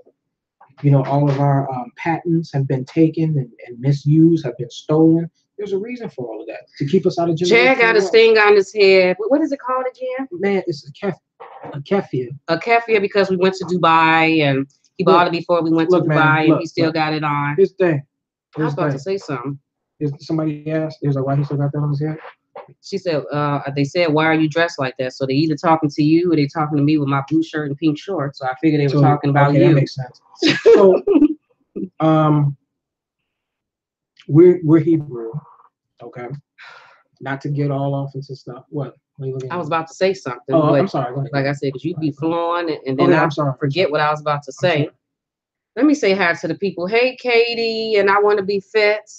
all of our patents have been taken and misused, have been stolen. There's a reason for all of that, to keep us out of jail. Jack got his thing on his head. What is it called again? Man, it's a keffiyeh. A keffiyeh because we went to Dubai and he bought it before we went to Dubai and he still got it on. His thing. I was about to say something. Somebody asked, he was like, why he still got that on his head? She said, they said, why are you dressed like that? So they either talking to you or they talking to me with my blue shirt and pink shorts. So I figured they were talking about you. That makes sense. So, we're Hebrew, okay? Not to get all off into stuff. What are you looking at? I was about to say something. Oh, I'm sorry. Go ahead. Like I said, because you be flowing and then I forget what I was about to say. Let me say hi to the people. Hey, Katie, and I want to be fit.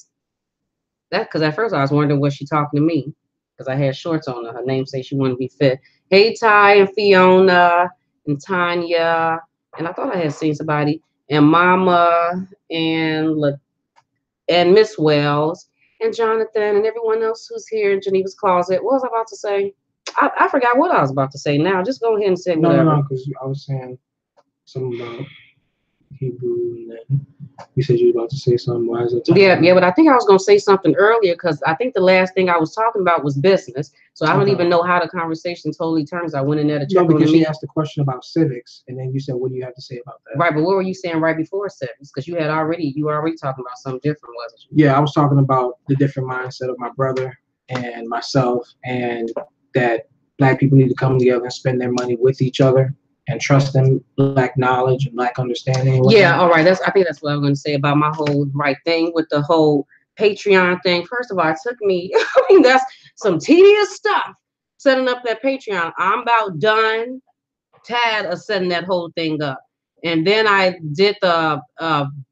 That because at first I was wondering, was she talking to me? Because I had shorts on her. Her name says she wanted to be fit. Hey, Ty and Fiona and Tanya. And I thought I had seen somebody. And Mama and Miss Wells and Jonathan and everyone else who's here in Geneva's Closet. What was I about to say? I forgot what I was about to say now. Just go ahead and say whatever. No, because I was saying something about Hebrew, and then you said you were about to say something. Why is it? Yeah, but I think I was going to say something earlier because I think the last thing I was talking about was business. So I don't even know how the conversation totally turns. I went in there to check on because she asked a question about civics, and then you said, "What do you have to say about that?" Right, but what were you saying right before civics? Because you were already talking about something different, wasn't you? Yeah, I was talking about the different mindset of my brother and myself, and that Black people need to come together and spend their money with each other. And trust in Black knowledge and Black understanding. Yeah, all right. I think that's what I was going to say about my whole thing with the whole Patreon thing. First of all, it took me, that's some tedious stuff, setting up that Patreon. I'm about done, tired of setting that whole thing up. And then I did the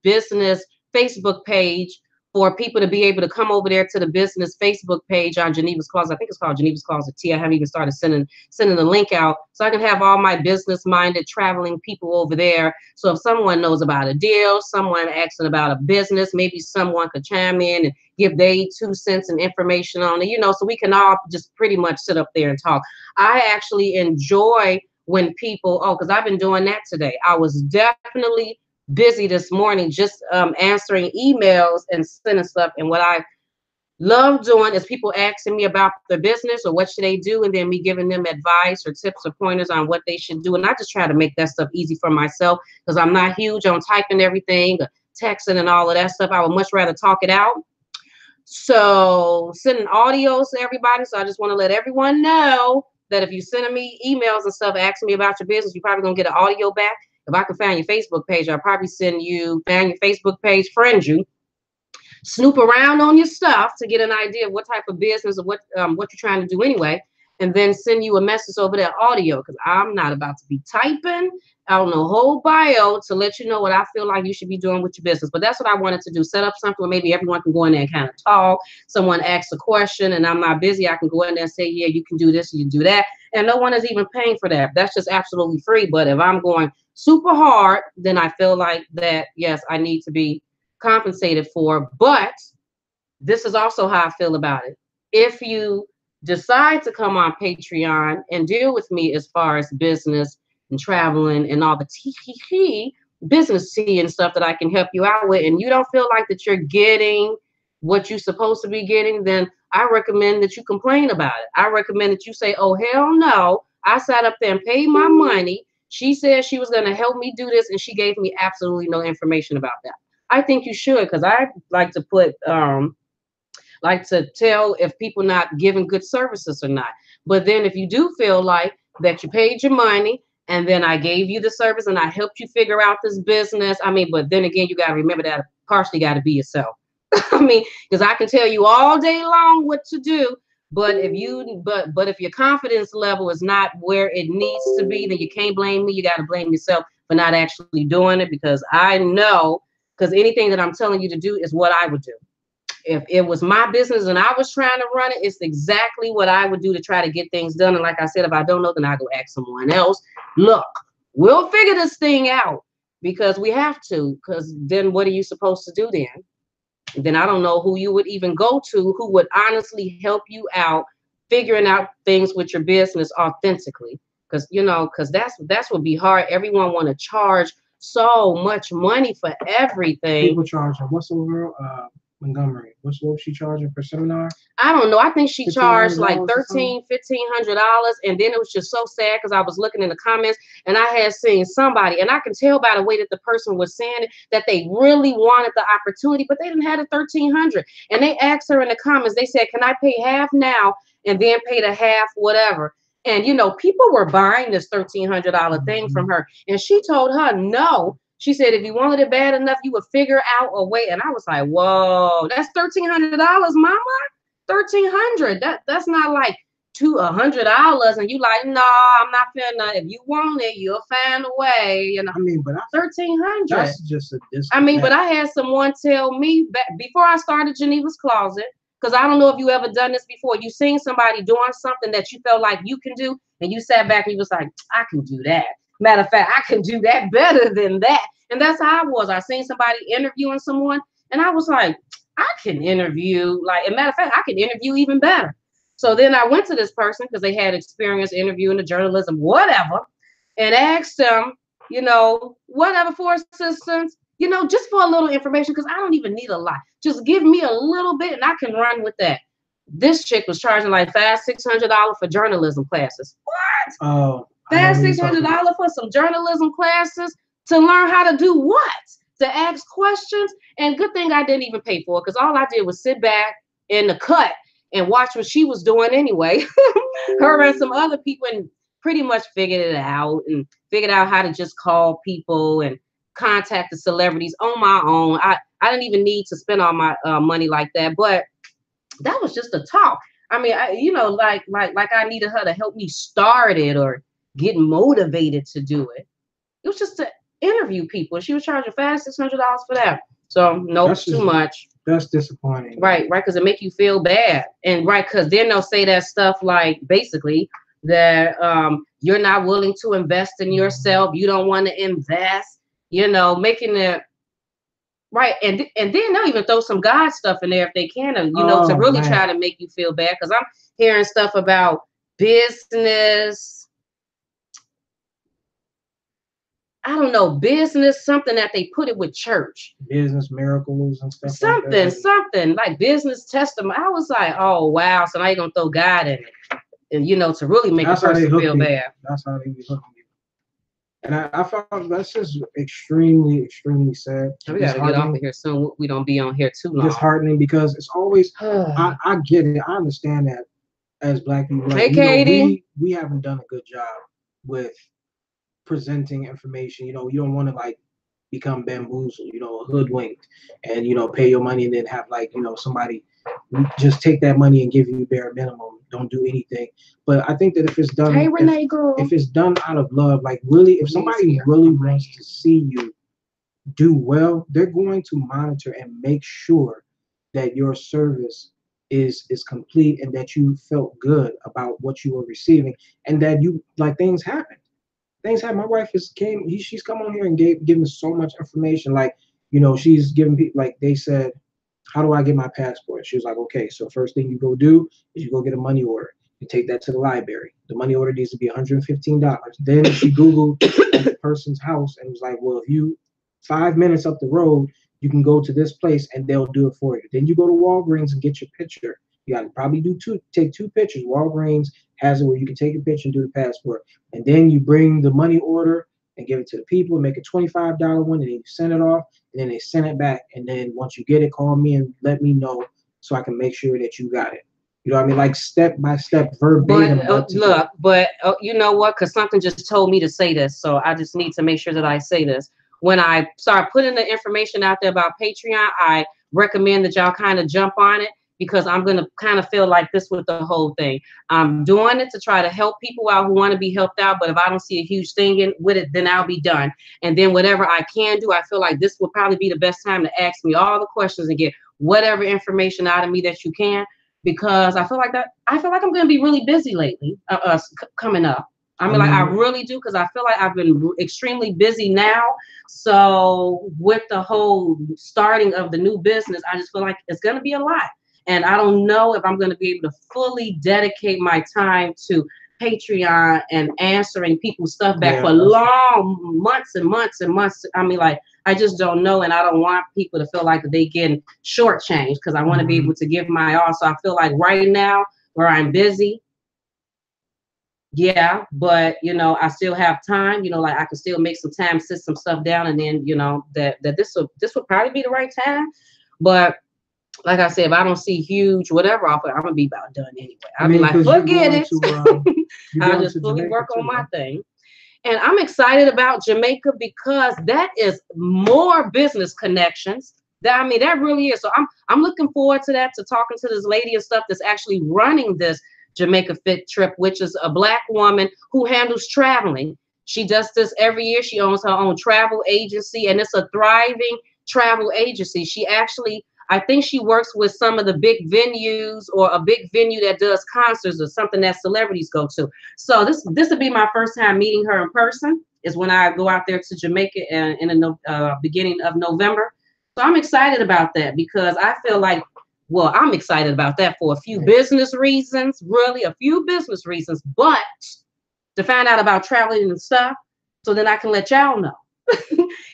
business Facebook page for people to be able to come over there to the business Facebook page on Geneva's Closet. I think it's called Geneva's Closet Tea. I haven't even started sending the link out so I can have all my business-minded traveling people over there. So if someone knows about a deal, someone asking about a business, maybe someone could chime in and give their 2 cents and information on it, so we can all just pretty much sit up there and talk. I actually enjoy when people, because I've been doing that today. I was definitely busy this morning just answering emails and sending stuff. And what I love doing is people asking me about their business or what should they do, and then me giving them advice or tips or pointers on what they should do. And I just try to make that stuff easy for myself because I'm not huge on typing everything, texting and all of that stuff. I would much rather talk it out. So sending audios to everybody. So I just want to let everyone know that if you're sending me emails and stuff asking me about your business, you're probably going to get an audio back. If I can find your Facebook page, I'll probably find your Facebook page, friend you, snoop around on your stuff to get an idea of what type of business or what you're trying to do anyway, and then send you a message over that audio because I'm not about to be typing out no whole bio to let you know what I feel like you should be doing with your business. But that's what I wanted to do, set up something where maybe everyone can go in there and kind of talk. Someone asks a question and I'm not busy, I can go in there and say, yeah, you can do this, you can do that. And no one is even paying for that. That's just absolutely free. But if I'm going super hard, then I feel like that, yes, I need to be compensated for. But this is also how I feel about it. If you decide to come on Patreon and deal with me as far as business and traveling and all the business tea and stuff that I can help you out with, and you don't feel like that you're getting what you're supposed to be getting, then I recommend that you complain about it. I recommend that you say, oh, hell no, I sat up there and paid my money. She said she was going to help me do this, and she gave me absolutely no information about that. I think you should, because I like to put like to tell if people not giving good services or not. But then if you do feel like that you paid your money and then I gave you the service and I helped you figure out this business, I mean, but then again, you got to remember that partially got to be yourself. I mean, because I can tell you all day long what to do, but if if your confidence level is not where it needs to be, then you can't blame me. You got to blame yourself for not actually doing it, because I know, because anything that I'm telling you to do is what I would do. If it was my business and I was trying to run it, it's exactly what I would do to try to get things done. And like I said, if I don't know, then I go ask someone else. Look, we'll figure this thing out, because we have to, because then what are you supposed to do then? Then I don't know who you would even go to who would honestly help you out figuring out things with your business authentically. Because, because that's what be hard. Everyone want to charge so much money for everything. People charging. What's the girl? Montgomery. What was she charging per seminar? I don't know. I think she charged like $1,500, and then it was just so sad because I was looking in the comments and I had seen somebody, and I can tell by the way that the person was saying it that they really wanted the opportunity, but they didn't have the $1,300. And they asked her in the comments. They said, "Can I pay half now and then pay the half whatever?" And people were buying this $1,300 thing from her, and she told her no. She said, if you wanted it bad enough, you would figure out a way. And I was like, whoa, that's $1,300, mama. $1,300. That's not like $100. And you like, no, I'm not finna. If you want it, you'll find a way. I mean, but $1,300. That's just a disconnect. I mean, but I had someone tell me back before I started Geneva's Closet, because I don't know if you ever done this before. You seen somebody doing something that you felt like you can do, and you sat back and you was like, I can do that. Matter of fact, I can do that better than that. And that's how I was. I seen somebody interviewing someone, and I was like, I can interview. Like, as a matter of fact, I can interview even better. So then I went to this person because they had experience interviewing the journalism, whatever, and asked them, whatever for assistance, just for a little information, because I don't even need a lot. Just give me a little bit, and I can run with that. This chick was charging like $500-$600 for journalism classes. What? Oh. $500-$600 for some journalism classes to learn how to do what? To ask questions. And good thing I didn't even pay for it, because all I did was sit back in the cut and watch what she was doing anyway. Her and some other people, and pretty much figured it out and figured out how to just call people and contact the celebrities on my own. I didn't even need to spend all my money like that, but that was just a talk. I mean, like I needed her to help me start it or get motivated to do it. It was just to interview people. She was charging $500-$600 for that. So nope, too much. That's disappointing. Right, because it make you feel bad, and because then they'll say that stuff like basically that you're not willing to invest in yourself. You don't want to invest. Making it right, and then they'll even throw some God stuff in there if they can, to really try to make you feel bad. Because I'm hearing stuff about business. I don't know, business, something that they put it with church. Business miracles and stuff. Something like business testimony. I was like, oh, wow. So now you're going to throw God in it, and, to really make a person feel bad. That's how they be hooking you. And I found that's just extremely, extremely sad. We got to get off of here soon. We don't be on here too long. Disheartening, because it's always, I get it. I understand that as Black people. Hey, Katie. We haven't done a good job with presenting information. You don't want to become bamboozled, hoodwinked, and pay your money and then have somebody just take that money and give you bare minimum, don't do anything. But I think that if it's done, hey, Renee, girl, if it's done out of love, really, if somebody really wants to see you do well, they're going to monitor and make sure that your service is complete and that you felt good about what you were receiving, and that things happen. My wife she's come on here and given so much information. you know, she's giving people, like they said, how do I get my passport? She was like, okay, so first thing you go do is you go get a money order. You take that to the library. The money order needs to be $115. Then she Googled the person's house and was like, well, if you 5 minutes up the road, you can go to this place and they'll do it for you. Then you go to Walgreens and get your picture. You got to probably take two pictures. Walgreens has it where you can take a picture and do the passport. And then you bring the money order and give it to the people, make a $25 one, and then you send it off, and then they send it back. And then once you get it, call me and let me know so I can make sure that you got it. You know what I mean? Like step by step, verbatim. But look, but you know what? Because something just told me to say this, so I just need to make sure that I say this. When I start putting the information out there about Patreon, I recommend that y'all kind of jump on it, because I'm going to kind of feel like this with the whole thing. I'm doing it to try to help people out who want to be helped out. But if I don't see a huge thing with it, then I'll be done. And then whatever I can do, I feel like this will probably be the best time to ask me all the questions and get whatever information out of me that you can, because I feel like I'm going to be really busy lately, coming up. I mean, like I really do, because I feel like I've been extremely busy now. So with the whole starting of the new business, I just feel like it's going to be a lot. And I don't know if I'm going to be able to fully dedicate my time to Patreon and answering people's stuff back for long months and months and months. I mean, like, I just don't know. And I don't want people to feel like they getting shortchanged, because I want to be able to give my all. So I feel like right now where I'm busy, yeah, but you know, I still have time, you know, like I can still make some time, sit some stuff down, and then, you know, that this will probably be the right time. But like I said, if I don't see huge whatever offer, I'm gonna be about done anyway. I'll be like, forget it. I'll just fully work on my thing. And I'm excited about Jamaica, because that is more business connections. That, I mean, that really is. So I'm looking forward to that, to talking to this lady and stuff that's actually running this Jamaica Fit trip, which is a Black woman who handles traveling. She does this every year. She owns her own travel agency, and it's a thriving travel agency. She actually, I think she works with some of the big venues, or a big venue that does concerts or something that celebrities go to. So this will be my first time meeting her in person, is when I go out there to Jamaica in the beginning of November. So I'm excited about that, because I feel like, well, I'm excited about that for a few business reasons, really a few business reasons, but to find out about traveling and stuff, so then I can let y'all know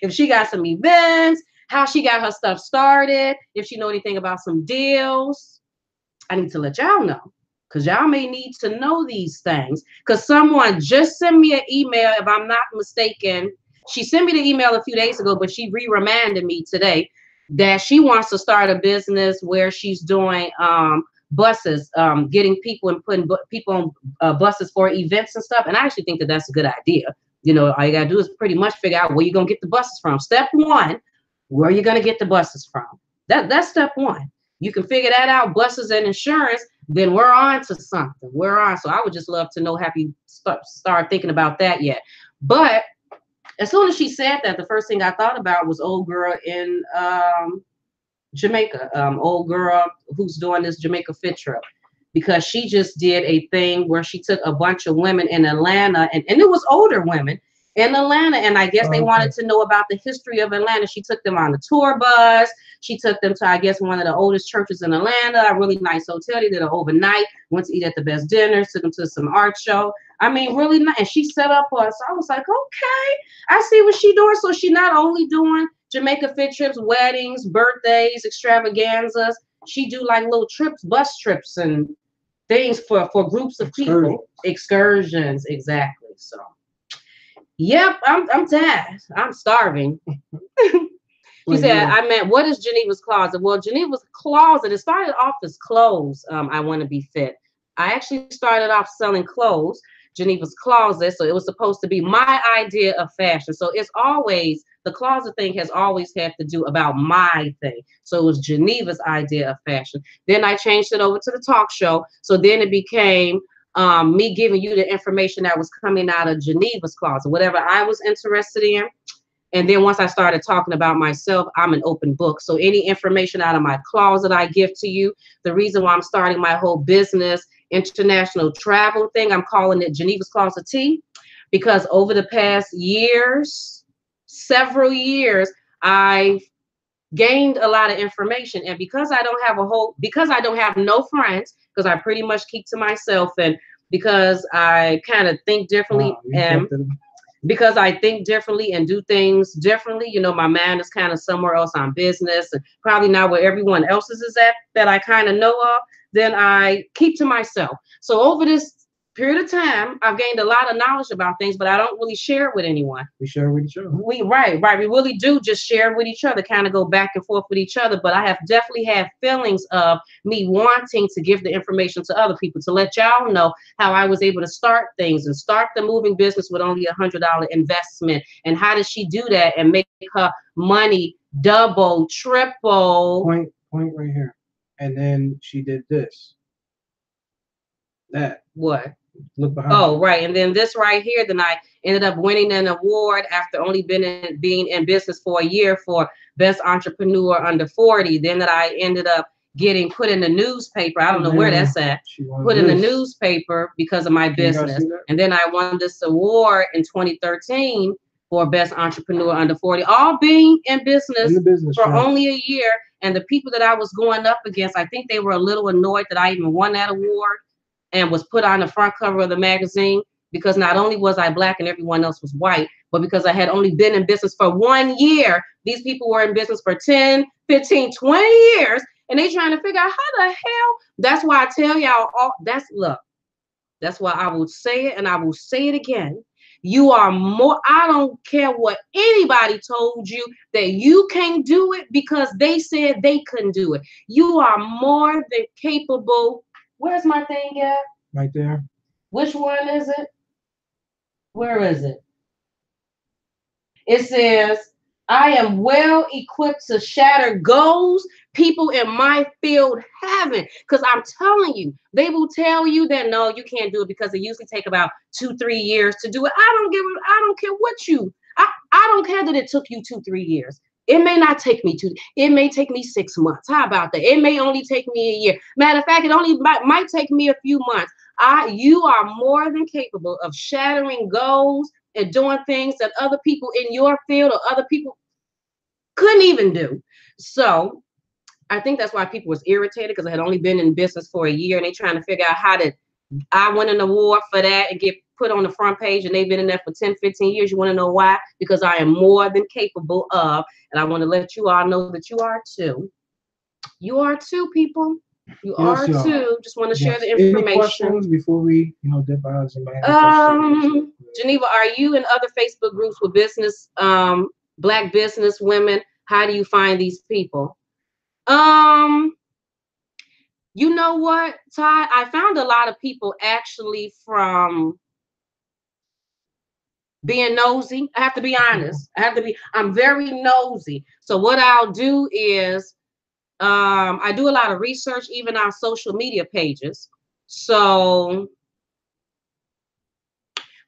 if she got some events, how she got her stuff started, if she know anything about some deals. I need to let y'all know, because y'all may need to know these things. Because someone just sent me an email, if I'm not mistaken. She sent me the email a few days ago, but she reminded me today that she wants to start a business where she's doing buses, getting people and putting people on buses for events and stuff. And I actually think that that's a good idea. You know, all you gotta do is pretty much figure out where you're gonna get the buses from. Step one, where are you gonna get the buses from? That's step one. You can figure that out, buses and insurance, then we're on to something. We're on. So I would just love to know, have you start thinking about that yet? But as soon as she said that, the first thing I thought about was old girl in Jamaica, old girl who's doing this Jamaica Fit trip, because she just did a thing where she took a bunch of women in Atlanta, and it was older women in Atlanta, and I guess they wanted to know about the history of Atlanta. She took them on the tour bus. She took them to, I guess, one of the oldest churches in Atlanta, a really nice hotel. They did an overnight, went to eat at the best dinners, took them to some art show. I mean, really nice. And she set up for us. So I was like, okay, I see what she's doing. So she not only doing Jamaica Fit trips, weddings, birthdays, extravaganzas. She do like little trips, bus trips and things for groups of people. Excursions, exactly. So, yep, I'm tired. I'm starving. She said, I meant, what is Geneva's Closet? Well, Geneva's Closet, it started off as clothes. I want to be fit. I actually started off selling clothes, Geneva's Closet. So it was supposed to be my idea of fashion. So it's always, the closet thing has always had to do about my thing. So it was Geneva's idea of fashion. Then I changed it over to the talk show. So then it became me giving you the information that was coming out of Geneva's Closet, whatever I was interested in. And then once I started talking about myself, I'm an open book. So any information out of my closet I give to you. The reason why I'm starting my whole business, international travel thing, I'm calling it Geneva's Closet Tea, because over the past years, several years, I've gained a lot of information. And because I don't have because I don't have no friends, because I pretty much keep to myself, and because I kind of think differently, and because I think differently and do things differently, you know, my mind is kind of somewhere else on business and probably not where everyone else's is at that I kind of know of, then I keep to myself. So over this period of time, I've gained a lot of knowledge about things, but I don't really share it with anyone. We share with each other. Right. We really do just share with each other, kind of go back and forth with each other. But I have definitely had feelings of me wanting to give the information to other people, to let y'all know how I was able to start things and start the moving business with only $100 investment. And how did she do that and make her money double, triple? Point right here. And then she did this. That. What? Look behind. Oh, right. And then this right here, then I ended up winning an award after only being in business for a year for Best Entrepreneur Under 40. Then that I ended up getting put in the newspaper. I don't know where that's at. Put in the newspaper because of my business. And then I won this award in 2013 for Best Entrepreneur Under 40, all being in business for only a year. And the people that I was going up against, I think they were a little annoyed that I even won that award and was put on the front cover of the magazine, because not only was I Black and everyone else was white, but because I had only been in business for 1 year. These people were in business for 10, 15, 20 years, and they trying to figure out how the hell. That's why I tell y'all all, that's why I will say it, and I will say it again. You are more, I don't care what anybody told you that you can't do it because they said they couldn't do it. You are more than capable. Where's my thing at? Right there. Which one is it? Where is it? It says, I am well equipped to shatter goals people in my field haven't. Because I'm telling you, they will tell you that no, you can't do it because it usually take about 2-3 years to do it. I don't care what you, I don't care that it took you 2-3 years. It may not take me it may take me 6 months. How about that? It may only take me a year. Matter of fact, it only might take me a few months. You are more than capable of shattering goals and doing things that other people in your field or other people couldn't even do. So I think that's why people was irritated, because I had only been in business for a year and they trying to figure out how did I win an award for that and get put on the front page, and they've been in there for 10, 15 years. You want to know why? Because I am more than capable of, and I want to let you all know that you are too. You are too, people. You are too. Just want to share the information. Any questions before we, dip out? Geneva, are you in other Facebook groups with business, Black business women? How do you find these people? You know what, Ty? I found a lot of people actually from being nosy. I have to be honest. I'm very nosy. So what I'll do is I do a lot of research, even on social media pages. So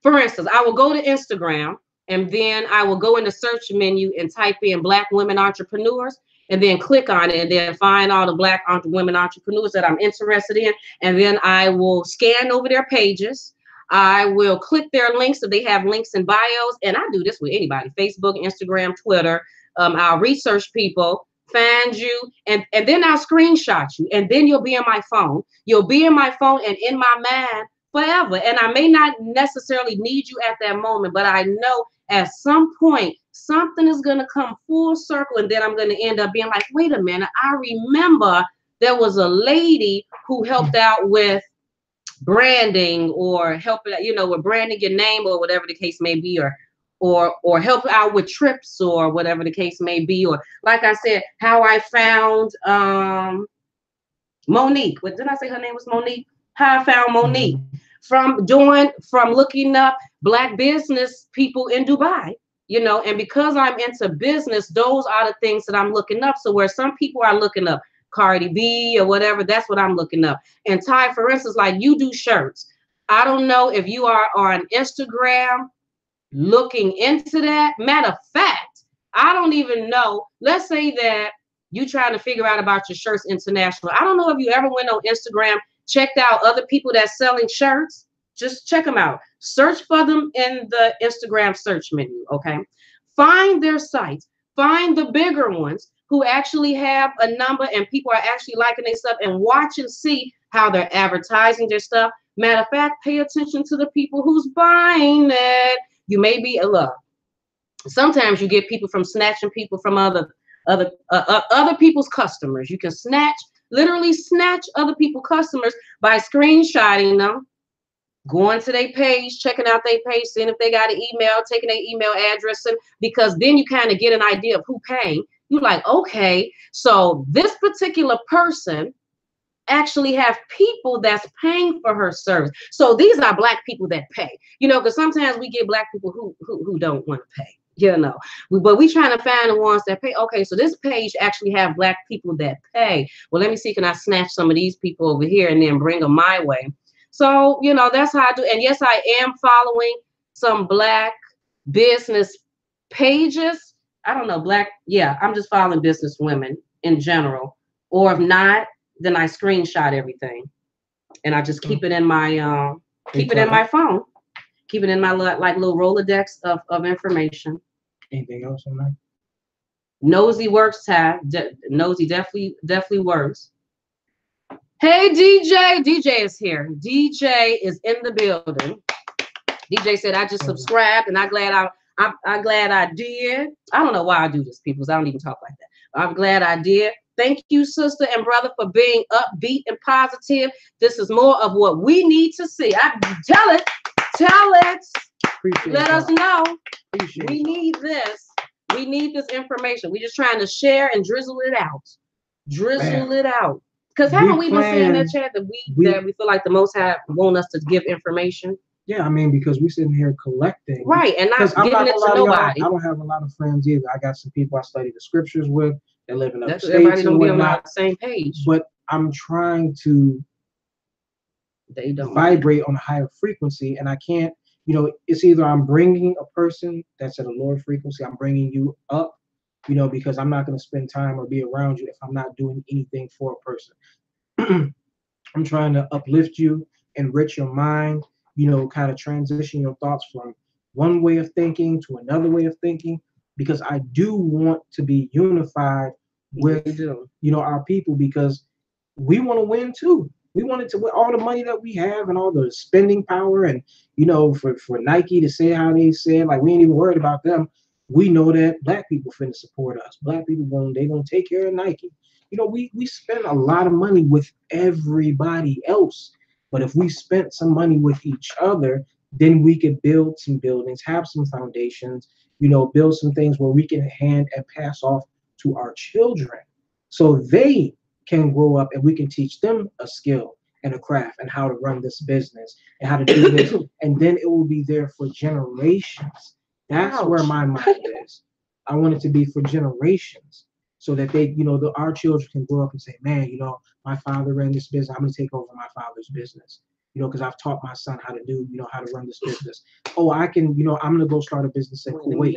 for instance, I will go to Instagram and then I will go in the search menu and type in Black women entrepreneurs, and then click on it and then find all the Black women entrepreneurs that I'm interested in. And then I will scan over their pages. I will click their links if they have links in bios. And I do this with anybody, Facebook, Instagram, Twitter. I'll research people, find you, and then I'll screenshot you. And then you'll be in my phone. You'll be in my phone and in my mind forever. And I may not necessarily need you at that moment, but I know at some point, something is going to come full circle, and then I'm going to end up being like, wait a minute, I remember there was a lady who helped out with branding, or helping, with branding your name or whatever the case may be, or help out with trips or whatever the case may be. Or like I said, how I found Monique. What did I say her name was? Monique? How I found Monique from looking up Black business people in Dubai. And because I'm into business, those are the things that I'm looking up. So where some people are looking up Cardi B or whatever, that's what I'm looking up. And Ty, for instance, like you do shirts. I don't know if you are on Instagram looking into that. Matter of fact, I don't even know. Let's say that you trying to figure out about your shirts international. I don't know if you ever went on Instagram, checked out other people that's selling shirts. Just check them out. Search for them in the Instagram search menu, okay? Find their sites. Find the bigger ones. who actually have a number and people are actually liking their stuff, and watch and see how they're advertising their stuff. Matter of fact, pay attention to the people who's buying it. You may be look. Sometimes you get people from snatching people from other people's customers. You can literally snatch other people's customers by screenshotting them, going to their page, checking out their page, seeing if they got an email, taking their email address, and because then you kind of get an idea of who paying. You like, okay, so this particular person actually have people that's paying for her service. So these are Black people that pay, because sometimes we get Black people who don't want to pay, but we trying to find the ones that pay. Okay, so this page actually have Black people that pay. Well, let me see, can I snatch some of these people over here and then bring them my way? So, that's how I do. And yes, I am following some Black business pages. I don't know, I'm just following business women in general. Or if not, then I screenshot everything and I just keep it in my phone. Keep it in my little Rolodex of information. Anything else on that? Nosy works, Ty. Nosy definitely works. Hey, DJ. DJ is here. DJ is in the building. DJ said, I just subscribed and I'm glad I did. I don't know why I do this, people. I don't even talk like that. I'm glad I did. Thank you, sister and brother, for being upbeat and positive. This is more of what we need to see. Tell it. Let us know. We need this. We need this information. We're just trying to share and drizzle it out. It out. Because haven't we been saying in that chat that we feel like the Most High want us to give information? Yeah, I mean, because we're sitting here collecting. Right, and not giving it to nobody. I don't have a lot of friends either. I got some people I study the scriptures with. They live in other states. Everybody don't be on the same page. But I'm trying to vibrate on a higher frequency, and I can't, it's either I'm bringing a person that's at a lower frequency, I'm bringing you up, because I'm not going to spend time or be around you if I'm not doing anything for a person. I'm trying to uplift you, enrich your mind, kind of transition your thoughts from one way of thinking to another way of thinking, because I do want to be unified with, our people, because we want to win too. We wanted to win all the money that we have and all the spending power, and, for Nike to say how they said, like, we ain't even worried about them. We know that Black people finna support us. Black people they gonna take care of Nike. We spend a lot of money with everybody else, but if we spent some money with each other, then we could build some buildings, have some foundations, build some things where we can hand and pass off to our children so they can grow up and we can teach them a skill and a craft and how to run this business and how to do this. And then it will be there for generations. That's where my mind is. I want it to be for generations so that they, our children can grow up and say, man, my father ran this business. I'm going to take over my father's business. Because I've taught my son how to do, how to run this business. Oh, I can, I'm going to go start a business in Kuwait.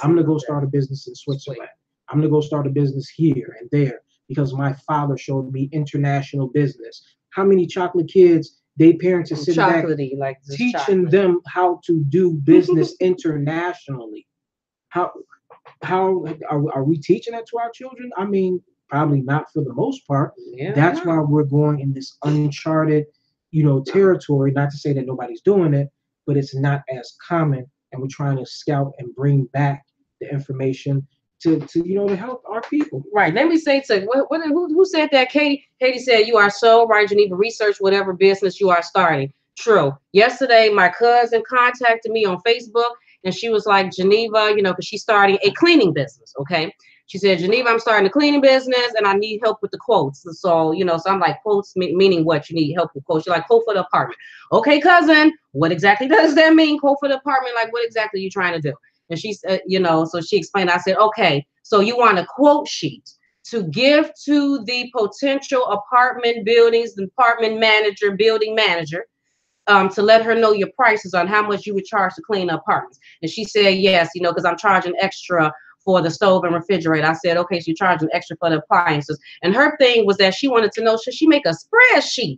I'm going to go start a business in Switzerland. I'm going to go start a business here and there because my father showed me international business. How many chocolate kids, they parents are sitting back teaching them how to do business internationally? How are we teaching that to our children? I mean, probably not for the most part. Yeah, that's why we're going in this uncharted territory, not to say that nobody's doing it, but it's not as common, and we're trying to scout and bring back the information to help our people. Right. Let me say who said that? Katie said, you are so right, Geneva. Research whatever business you are starting. True. Yesterday, my cousin contacted me on Facebook, and she was like, Geneva, because she's starting a cleaning business. Okay. She said, Geneva, I'm starting a cleaning business and I need help with the quotes. So, so I'm like, quotes meaning what? You need help with quotes. You're like, quote for the apartment. Okay, cousin, what exactly does that mean? Quote for the apartment? Like, what exactly are you trying to do? And she said, so she explained, I said, okay, so you want a quote sheet to give to the potential apartment buildings, the apartment manager, building manager, to let her know your prices on how much you would charge to clean apartments. And she said, yes, because I'm charging extra for the stove and refrigerator. I said, okay, so you're charging extra for the appliances. And her thing was that she wanted to know, should she make a spreadsheet?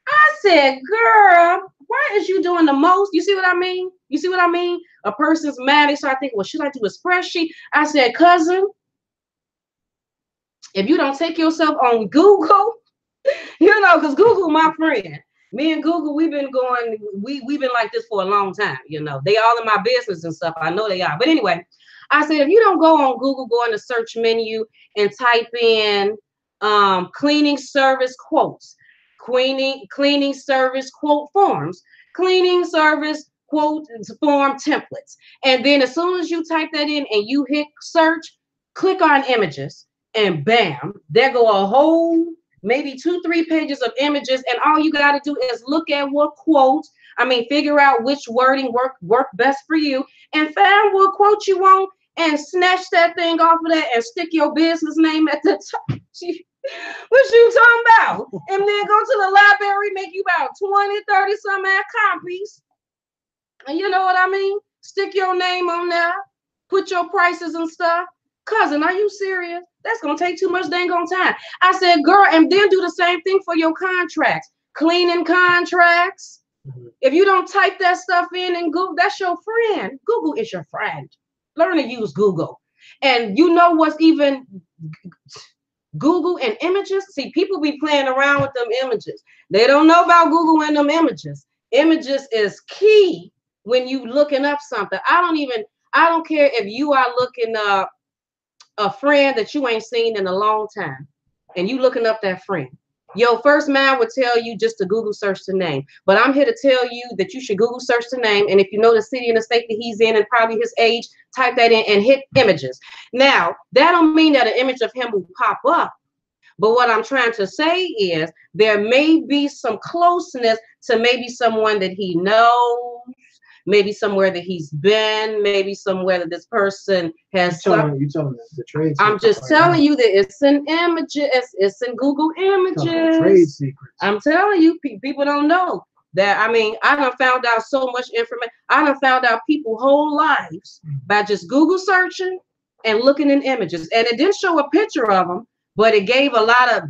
I said, girl, why is you doing the most? You see what I mean? A person's mad. They start thinking, well, should I do a spreadsheet? I said, cousin, If you don't take yourself on Google, you know, because Google my friend. Me and Google, we've been like this for a long time, you know. They all in my business and stuff. I know they are. But anyway, I said, if you don't go on Google, go in the search menu and type in cleaning service quotes, cleaning service quote forms, cleaning service quote form templates. And then as soon as you type that in and you hit search, click on images, and bam, there go a whole maybe 2-3 pages of images, and all you got to do is look at what quotes. I mean, figure out which wording work best for you, and find what quote you want, and snatch that thing off of that, and stick your business name at the top. What you talking about? And then go to the library, make you about 20, 30 some odd copies. And you know what I mean? Stick your name on there, put your prices and stuff. Cousin, are you serious? That's gonna take too much dang on time. I said, girl, and then do the same thing for your contracts, cleaning contracts. If you don't type that stuff in Google, that's your friend. Google is your friend. Learn to use Google. And you know what's even Google and images? See, people be playing around with them images. They don't know about Google and them images. Images is key when you looking up something. I don't care if you are looking up a friend that you ain't seen in a long time, and you looking up that friend. Your first mind would tell you just to Google search the name. But I'm here to tell you that you should Google search the name. And if you know the city and the state that he's in and probably his age, type that in and hit images. Now, that don't mean that an image of him will pop up. But what I'm trying to say is there may be some closeness to maybe someone that he knows, maybe somewhere that he's been, maybe somewhere that this person has. You telling the trade. I'm just telling you that it's in images. It's in Google Images. Trade secrets. I'm telling you, people don't know that. I mean, I done found out so much information. I done found out people's whole lives by just Google searching and looking in images. And it didn't show a picture of them, but it gave a lot of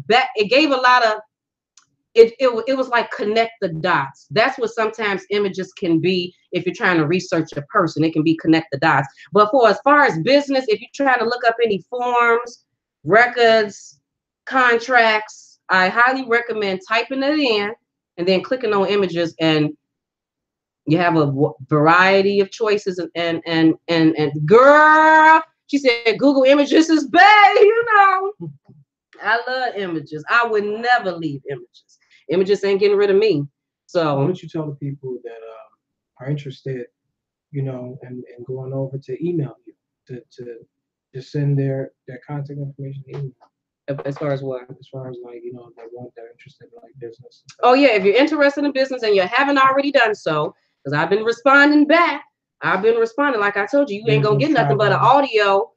it was like connect the dots. That's what sometimes images can be. If you're trying to research a person, it can be connect the dots. But for as far as business, if you're trying to look up any forms, records, contracts, I highly recommend typing it in and then clicking on images, and you have a variety of choices. And girl, she said Google Images is bad, you know. I love images. I would never leave images. Images ain't getting rid of me. So why don't you tell the people that are interested, you know, and going over to email you to send their contact information to email. As far as what? As far as like, you know, they're interested in like business. Oh yeah, if you're interested in business and you haven't already done so, because I've been responding back. Like I told you, you ain't gonna get nothing but an audio.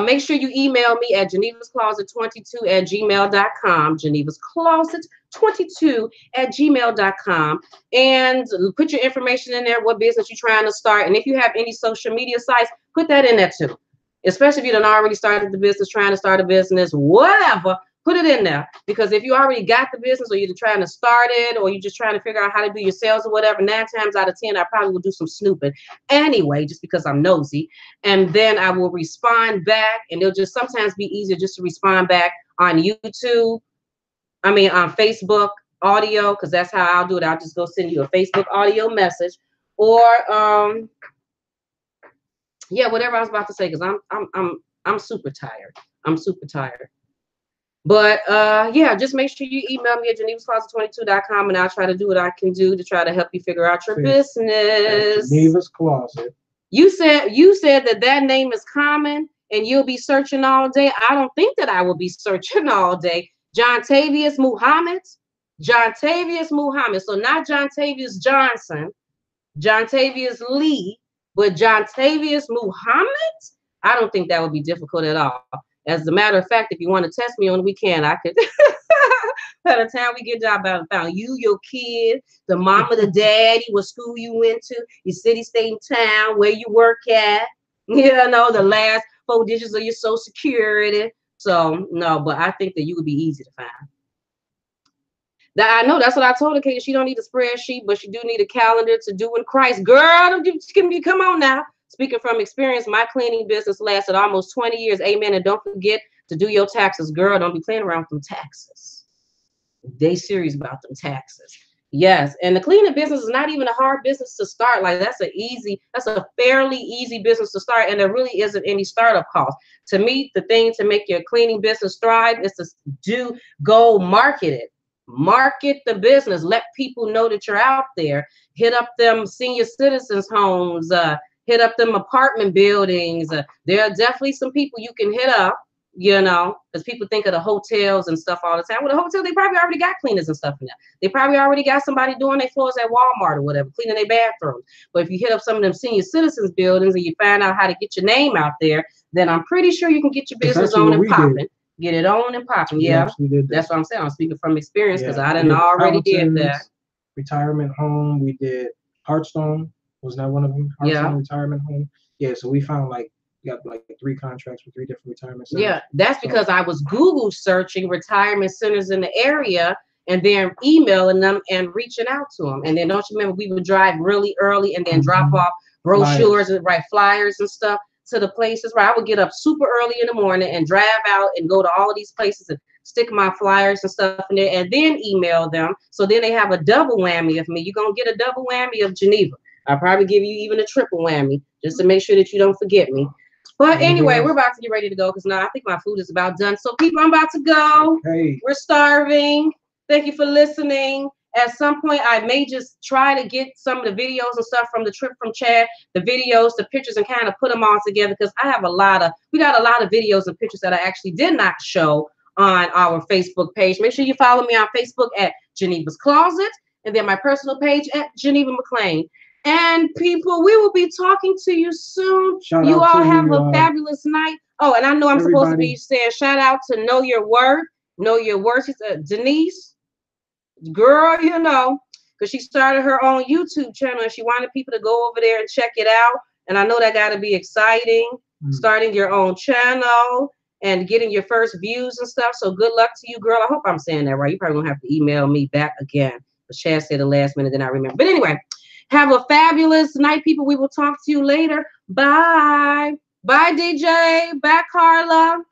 Make sure you email me at genevascloset22@gmail.com, genevascloset22@gmail.com, and put your information in there, what business you're trying to start. And if you have any social media sites, put that in there too. Especially if you done already started the business, trying to start a business, whatever, put it in there. Because if you already got the business, or you're trying to start it, or you're just trying to figure out how to do your sales or whatever, 9 times out of 10, I probably will do some snooping anyway, just because I'm nosy. And then I will respond back, and it'll just sometimes be easier just to respond back on YouTube. I mean, on Facebook audio, because that's how I'll do it. I'll just go send you a Facebook audio message, or yeah, whatever I was about to say, because I'm super tired. I'm super tired. But yeah, just make sure you email me at genevascloset22.com, and I'll try to do what I can do to try to help you figure out your business. Geneva's Closet. You said that name is common and you'll be searching all day. I don't think that I will be searching all day. John Tavius Muhammad. So not John Tavius Johnson, John Tavius Lee, but John Tavius Muhammad. I don't think that would be difficult at all. As a matter of fact, if you want to test me on the weekend, I could. By the time we get down, about found you, your kid, the mama, the daddy, what school you went to, your city, state, and town, where you work at, you know, the last 4 digits of your social security. So no, but I think that you would be easy to find. That I know, that's what I told her, Kate. She don't need a spreadsheet, but she do need a calendar to do in Christ. Girl, come on now. Speaking from experience, my cleaning business lasted almost 20 years. Amen. And don't forget, to do your taxes. Girl, don't be playing around with them taxes. They serious about them taxes. Yes, and the cleaning business is not even a hard business to start. Like that's a fairly easy business to start, and there really isn't any startup cost. To me, the thing to make your cleaning business thrive is to go market it. Market the business. Let people know that you're out there. Hit up them senior citizens homes. Hit up them apartment buildings. There are definitely some people you can hit up. You know, because people think of the hotels and stuff all the time. Well, the hotel, they probably already got cleaners and stuff in there. They probably already got somebody doing their floors at Walmart or whatever, cleaning their bathrooms. But if you hit up some of them senior citizens buildings and you find out how to get your name out there, then I'm pretty sure you can get your business on and popping. Get it on and popping. Yeah, that's what I'm saying. I'm speaking from experience because I done already did that. Retirement home. We did Hearthstone. Was that one of them? Hearthstone retirement home. Yeah, so we found like got like 3 contracts with 3 different retirement centers. Yeah, that's because I was Google searching retirement centers in the area and then emailing them and reaching out to them. And then don't you remember we would drive really early and then drop off brochures and write flyers and stuff to the places where I would get up super early in the morning and drive out and go to all of these places and stick my flyers and stuff in there and then email them. So then they have a double whammy of me. You're going to get a double whammy of Geneva. I'll probably give you even a triple whammy just to make sure that you don't forget me. But anyway, we're about to get ready to go because now I think my food is about done. So people, I'm about to go. Okay. We're starving. Thank you for listening. At some point, I may just try to get some of the videos and stuff from the trip from Chad, the videos, the pictures, and kind of put them all together because we got a lot of videos and pictures that I actually did not show on our Facebook page. Make sure you follow me on Facebook at Geneva's Closet and then my personal page at Geneva McLean. And people, we will be talking to you soon. You all have a fabulous night. Oh, and I know I'm supposed to be saying shout out to Know Your Worth. Know Your Worth. She said, Denise, girl, you know, because she started her own YouTube channel and she wanted people to go over there and check it out. And I know that got to be exciting, starting your own channel and getting your first views and stuff. So good luck to you, girl. I hope I'm saying that right. You probably going to have to email me back again. But Chad said the last minute, then I remember. But anyway. Have a fabulous night, people. We will talk to you later. Bye. Bye, DJ. Bye, Carla.